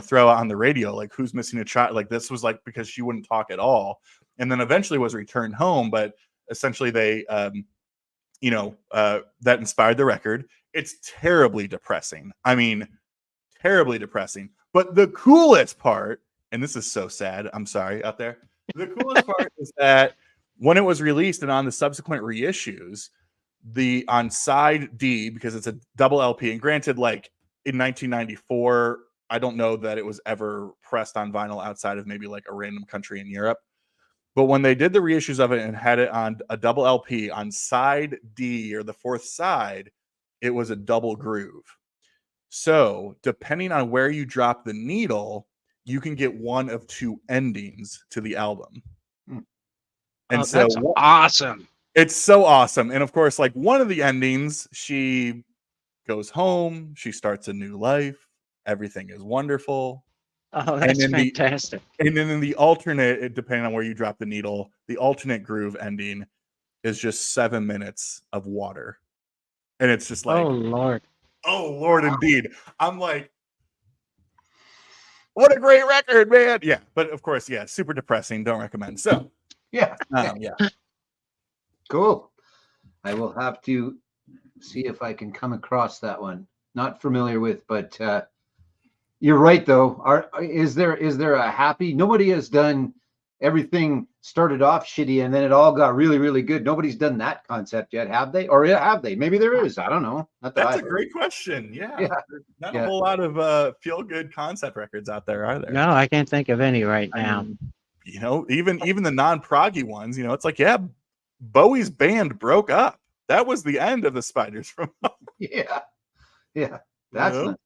throw out on the radio, like, who's missing a child? Like, this was like because she wouldn't talk at all. And then eventually was returned home. But essentially they, that inspired the record. It's terribly depressing. I mean, terribly depressing. But the coolest part, and this is so sad, I'm sorry out there. The coolest part is that when it was released and on the subsequent reissues, on side D, because it's a double LP, and granted, like in 1994, I don't know that it was ever pressed on vinyl outside of maybe like a random country in Europe. But when they did the reissues of it and had it on a double LP on side D or the 4th side, it was a double groove. So depending on where you drop the needle, you can get one of 2 endings to the album. And so that's awesome. It's so awesome. And of course, like one of the endings, she goes home, she starts a new life, everything is wonderful. Oh, that's fantastic. And then in the alternate, depending on where you drop the needle, the alternate groove ending is just 7 minutes of water. And it's just like, oh Lord, indeed. I'm like, what a great record, man. Yeah. But of course, super depressing. Don't recommend. So yeah. Cool. I will have to see if I can come across that one. Not familiar with, but you're right though. Is there a happy? Nobody has done everything started off shitty and then it all got really, really good. Nobody's done that concept yet, have they? Or have they? Maybe there is. I don't know. That's a great question. Yeah. There's not a whole lot of feel-good concept records out there, are there? No, I can't think of any right now. Even the non-proggy ones, it's like, Bowie's band broke up. That was the end of the Spiders from Yeah. That's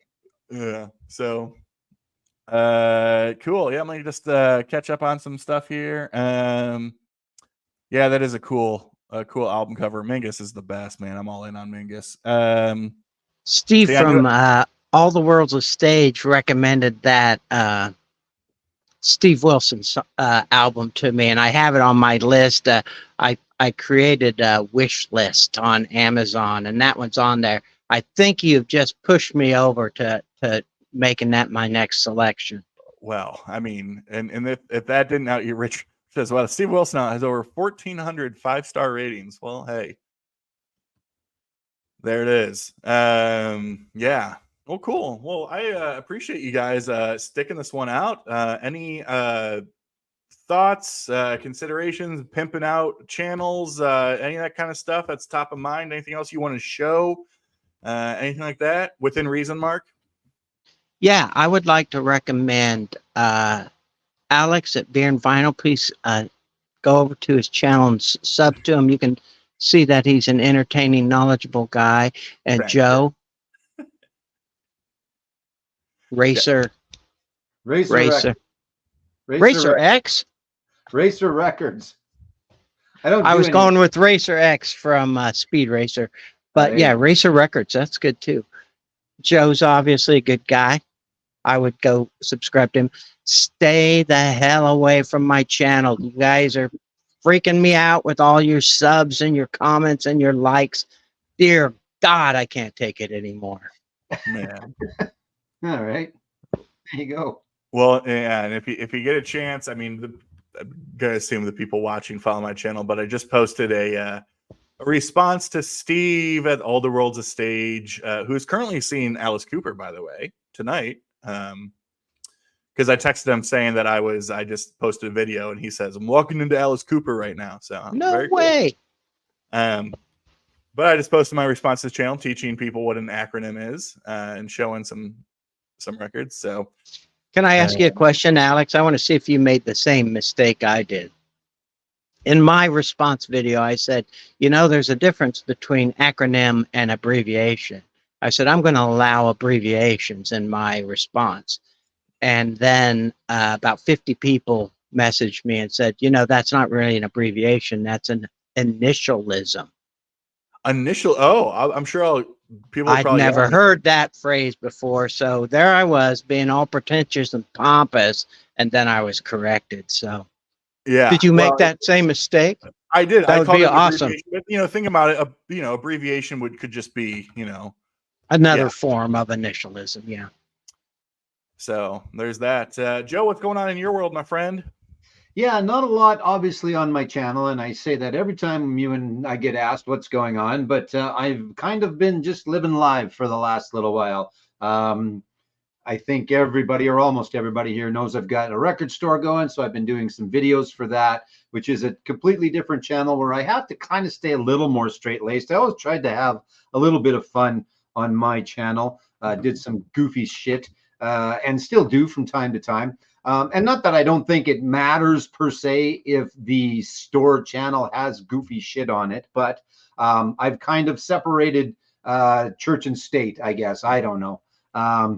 yeah. So cool. Yeah, I'm gonna just catch up on some stuff here. That is a cool album cover. Mingus is the best, man. I'm all in on Mingus. Steve from All the World's a Stage recommended that Steve Wilson's album to me, and I have it on my list. I created a wish list on Amazon, and that one's on there. I think you've just pushed me over to making that my next selection. Well, I mean, and if that didn't out you, Rich says, well, Steve Wilson has over 1,400 5-star ratings. Well, hey, there it is. Yeah. Well, cool. Well, I appreciate you guys sticking this one out. Any thoughts, considerations, pimping out channels, any of that kind of stuff that's top of mind? Anything else you want to show? Anything like that within reason, Mark? Yeah, I would like to recommend Alex at Beer and Vinyl. Please go over to his channel and sub to him. You can see that he's an entertaining, knowledgeable guy. And Right. Joe, Racer, Racer Racer, Rec- Racer Rec- X. Racer Records. I was going with Racer X from Speed Racer, but there yeah, you go. Racer Records. That's good too. Joe's obviously a good guy. I would go subscribe to him. Stay the hell away from my channel. You guys are freaking me out with all your subs and your comments and your likes. Dear God, I can't take it anymore. Man. All right. There you go. Well, yeah, and if you get a chance, I mean, I'm gonna assume the people watching follow my channel, but I just posted a response to Steve at All the World's a Stage, who's currently seeing Alice Cooper, by the way, tonight. Because I texted him saying that I just posted a video, and he says I'm walking into Alice Cooper right now. So No very cool. way. But I just posted my response to the channel, teaching people what an acronym is, and showing some records. So, Can I ask you a question, Alex? I want to see if you made the same mistake I did. In my response video, I said, you know, there's a difference between acronym and abbreviation. I said, I'm going to allow abbreviations in my response. And then about 50 people messaged me and said, you know, that's not really an abbreviation. That's an initialism. initial. Oh, I'm sure people. I'd probably never asked me. heard that phrase before. So there I was being all pretentious and pompous. And then I was corrected. So Yeah. did you make well, that same mistake? I did. That I would called be it an awesome. abbreviation, but you know, think about it. Abbreviation could just be, Another Yeah. form of initialism. Yeah. So there's that. Joe, what's going on in your world, my friend? Yeah, not a lot, obviously, on my channel, and I say that every time you and I get asked what's going on, but I've kind of been just living live for the last little while. I think everybody, or almost everybody here, knows I've got a record store going, so I've been doing some videos for that, which is a completely different channel where I have to kind of stay a little more straight-laced. I always tried to have a little bit of fun on my channel, did some goofy shit, and still do from time to time. And not that I don't think it matters per se if the store channel has goofy shit on it, but I've kind of separated church and state, I guess. I don't know.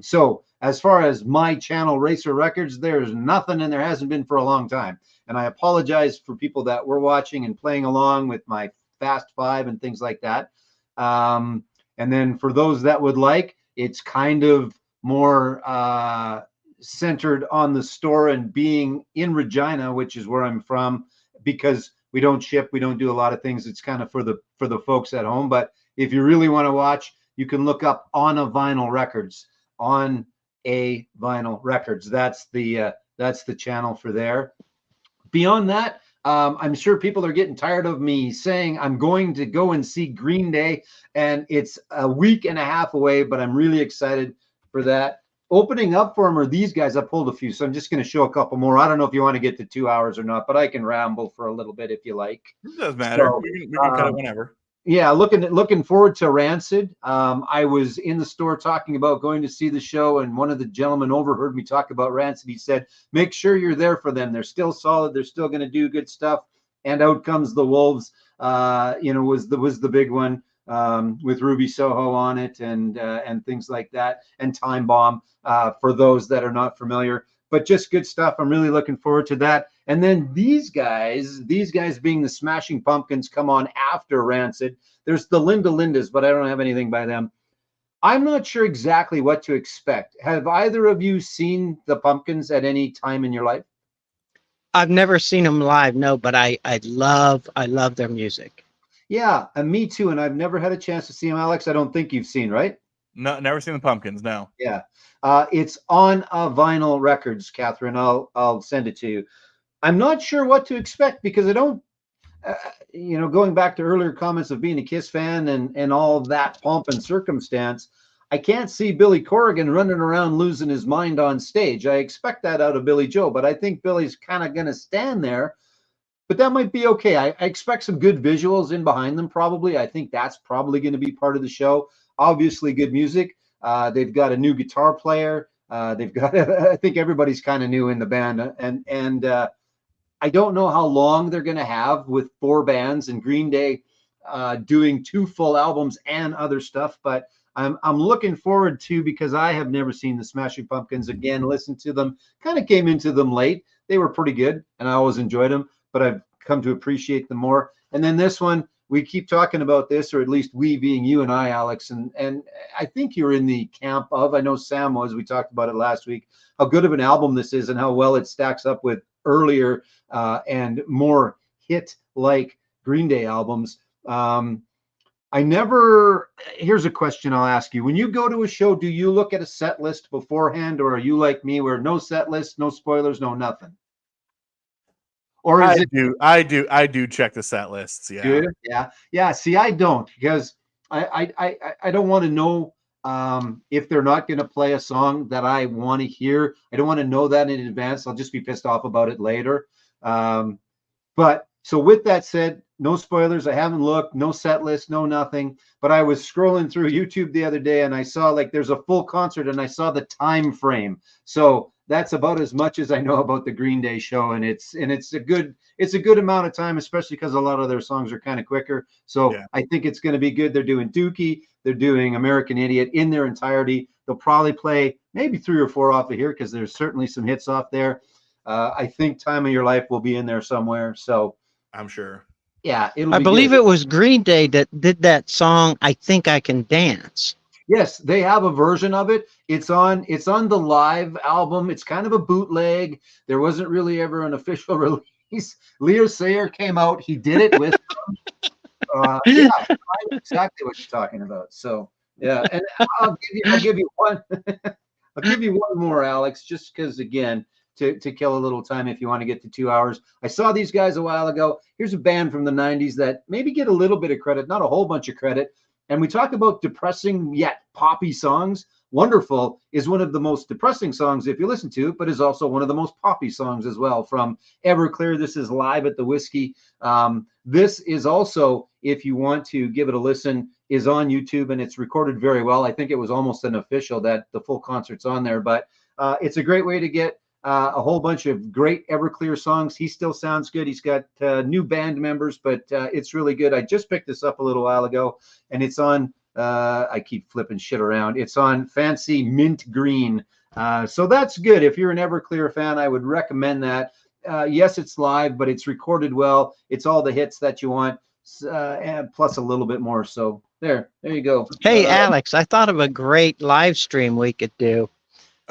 So as far as my channel, Racer Records, there's nothing, and there hasn't been for a long time. And I apologize for people that were watching and playing along with my Fast Five and things like that. And then for those that would like, it's kind of more centered on the store and being in Regina, which is where I'm from, because we don't ship, we don't do a lot of things. It's kind of for the folks at home. But if you really want to watch, you can look up On a Vinyl Records. On a Vinyl Records. That's the channel for there. Beyond that, I'm sure people are getting tired of me saying I'm going to go and see Green Day, and it's a week and a half away, but I'm really excited for that. Opening up for them are these guys. I pulled a few, so I'm just going to show a couple more. I don't know if you want to get to 2 hours or not, but I can ramble for a little bit if you like. It doesn't matter. So, we can cut it whenever. Yeah, looking forward to Rancid. I was in the store talking about going to see the show, and one of the gentlemen overheard me talk about Rancid. He said, make sure you're there for them. They're still solid. They're still going to do good stuff. And out comes the Wolves, was the big one, with Ruby Soho on it and things like that, and Time Bomb, for those that are not familiar. But just good stuff. I'm really looking forward to that. And then these guys being the Smashing Pumpkins, come on after Rancid. There's the Linda Lindas, but I don't have anything by them. I'm not sure exactly what to expect. Have either of you seen the Pumpkins at any time in your life? I've never seen them live, no, but I love their music. Yeah, and me too. And I've never had a chance to see them. Alex, I don't think you've seen, right? No, never seen the Pumpkins. No. Yeah. It's On a Vinyl Records, Catherine. I'll send it to you. I'm not sure what to expect because I don't, going back to earlier comments of being a Kiss fan and all of that pomp and circumstance, I can't see Billy Corrigan running around losing his mind on stage. I expect that out of Billy Joe, but I think Billy's kind of going to stand there. But that might be okay. I expect some good visuals in behind them, probably. I think that's probably going to be part of the show. Obviously, good music. They've got a new guitar player. They've got, I think everybody's kind of new in the band, and I don't know how long they're going to have with 4 bands and Green Day doing 2 full albums and other stuff, but I'm looking forward to, because I have never seen the Smashing Pumpkins again. Listened to them, kind of came into them late. They were pretty good, and I always enjoyed them, but I've come to appreciate them more. And then this one, we keep talking about this, or at least we being you and I, Alex, and I think you're in the camp of, I know Sam was, we talked about it last week, how good of an album this is and how well it stacks up with earlier and more hit-like Green Day albums. Here's a question I'll ask you. When you go to a show, do you look at a set list beforehand, or are you like me where no set list, no spoilers, no nothing? Or is I do check the set lists. Yeah. Yeah. See, I don't, because I don't want to know if they're not going to play a song that I want to hear. I don't want to know that in advance. I'll just be pissed off about it later. But so with that said, no spoilers. I haven't looked, no set list, no nothing. But I was scrolling through YouTube the other day and I saw like there's a full concert and I saw the time frame. So that's about as much as I know about the Green Day show. And it's a good amount of time, especially because a lot of their songs are kind of quicker. So yeah. I think it's going to be good. They're doing Dookie, they're doing American Idiot in their entirety. They'll probably play maybe 3 or 4 off of here, because there's certainly some hits off there. I think Time of Your Life will be in there somewhere. So I'm sure. Yeah, I believe it was Green Day that did that song, I Think I Can Dance. Yes, they have a version of it. It's on the live album. It's kind of a bootleg. There wasn't really ever an official release. Leo Sayer came out. He did it with yeah, I know exactly what you're talking about. So yeah, and I'll give you one. I'll give you one more, Alex, just because, again, to kill a little time if you want to get to 2 hours. I saw these guys a while ago. Here's a band from the 90s that maybe get a little bit of credit, not a whole bunch of credit. And we talk about depressing yet poppy songs. Wonderful is one of the most depressing songs if you listen to it, but is also one of the most poppy songs as well, from Everclear. This is Live at the Whiskey. This is also, if you want to give it a listen, is on YouTube, and it's recorded very well. I think it was almost an official that the full concert's on there, but it's a great way to get a whole bunch of great Everclear songs. He still sounds good. He's got new band members, but it's really good. I just picked this up a little while ago, and it's on, I keep flipping shit around. It's on Fancy Mint Green. So that's good. If you're an Everclear fan, I would recommend that. Yes, it's live, but it's recorded well. It's all the hits that you want, and plus a little bit more. So there you go. Hey, Alex, I thought of a great live stream we could do.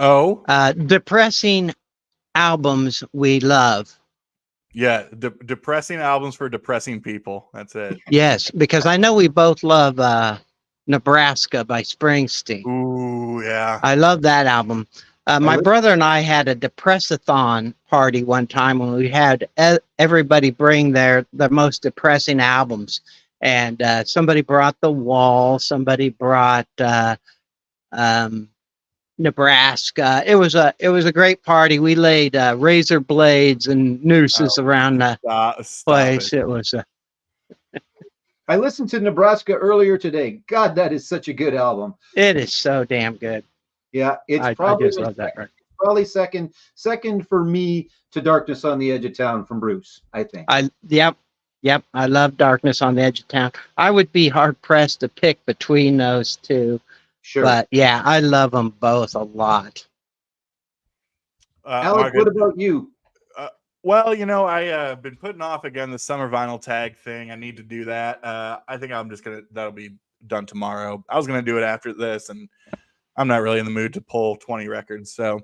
Oh, depressing albums we love. Yeah, depressing albums for depressing people. That's it. Yes, because I know we both love Nebraska by Springsteen. Ooh, yeah. I love that album. My brother and I had a depressathon party one time when we had everybody bring their most depressing albums. And somebody brought The Wall, somebody brought Nebraska. It was a great party. We laid razor blades and nooses around the place. It was I listened to Nebraska earlier today. God, that is such a good album. It is so damn good. Yeah, it's probably I just love that record. Probably second for me to Darkness on the Edge of Town from Bruce, I think. Yep. I love Darkness on the Edge of Town. I would be hard pressed to pick between those two. Sure. But yeah, I love them both a lot. Alex, Margaret, what about you? Well, I've been putting off again the summer vinyl tag thing. I need to do that. I think that'll be done tomorrow. I was gonna do it after this, and I'm not really in the mood to pull 20 records. So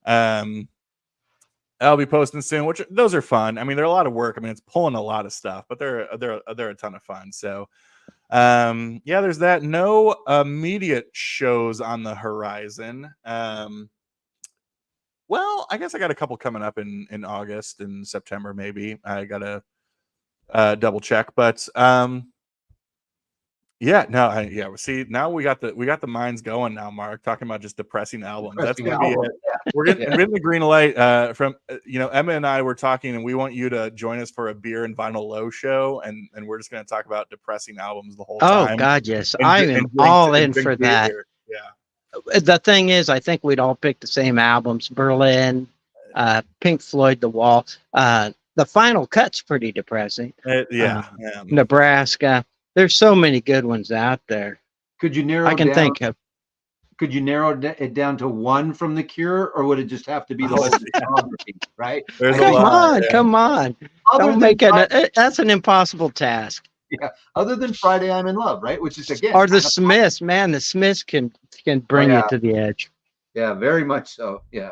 I'll be posting soon, which those are fun. I mean, they're a lot of work. I mean, it's pulling a lot of stuff, but they're a ton of fun. So yeah, there's that. No immediate shows on the horizon. Well, I guess I got a couple coming up in August and September, maybe. I gotta double check, but yeah, no, see, now we got the minds going now, Mark, talking about just depressing albums. That's gonna be it. We're getting the green light from Emma and I were talking, and we want you to join us for a beer and vinyl low show, and we're just gonna talk about depressing albums the whole time. Oh God, yes, I am all in for that. Yeah. the thing is, I think we'd all pick the same albums: Berlin, Pink Floyd, The Wall. The Final Cut's pretty depressing. Yeah. Nebraska. There's so many good ones out there. Could you narrow I can down, think of. Could you narrow it down to one from The Cure, or would it just have to be the whole discography, right? There's a Come lot, on, yeah. come on. Other Don't than make Friday, it. That's an impossible task. other than Friday I'm in Love, right? Which is again Or the Smiths, man. The Smiths can bring yeah. you to the edge. Yeah, very much so. Yeah.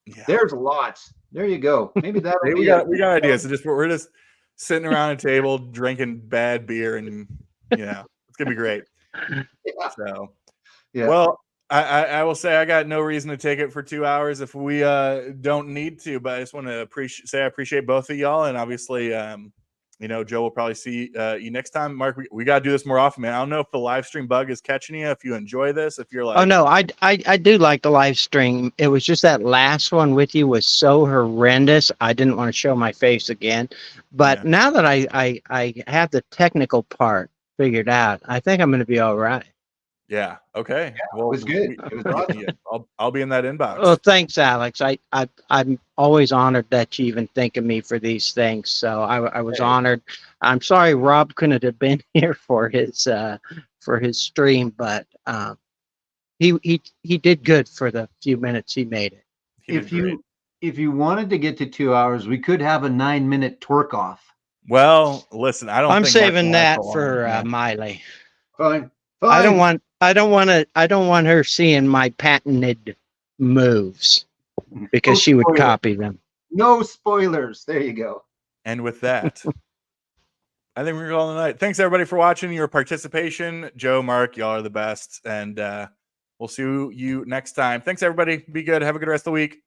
Yeah. There's lots. There you go. Maybe that'll Hey, be we it. got ideas. So we're just sitting around a table drinking bad beer, and it's gonna be great. Yeah. So, Yeah. well, I will say I got no reason to take it for 2 hours if we don't need to, but I just want to I appreciate both of y'all, and obviously, Joe will probably see you next time. Mark, we got to do this more often, man. I don't know if the live stream bug is catching you. If you enjoy this, if you're like, Oh no, I do like the live stream. It was just that last one with you was so horrendous. I didn't want to show my face again. But now that I have the technical part figured out, I think I'm going to be all right. yeah, okay, well, it was good. It was awesome. I'll be in that inbox. Well, thanks, Alex. I'm always honored that you even think of me for these things. So I was honored. I'm sorry Rob couldn't have been here for his stream, but he did good for the few minutes he made it. If you wanted to get to 2 hours, we could have a 9-minute twerk off. Well, listen, I'm I'm saving that for Miley. Fine. I don't want her seeing my patented moves because she would copy them. No spoilers. There you go. And with that, I think we're going to call it a night. Thanks everybody for watching, your participation. Joe, Mark, y'all are the best, and we'll see you next time. Thanks everybody. Be good. Have a good rest of the week.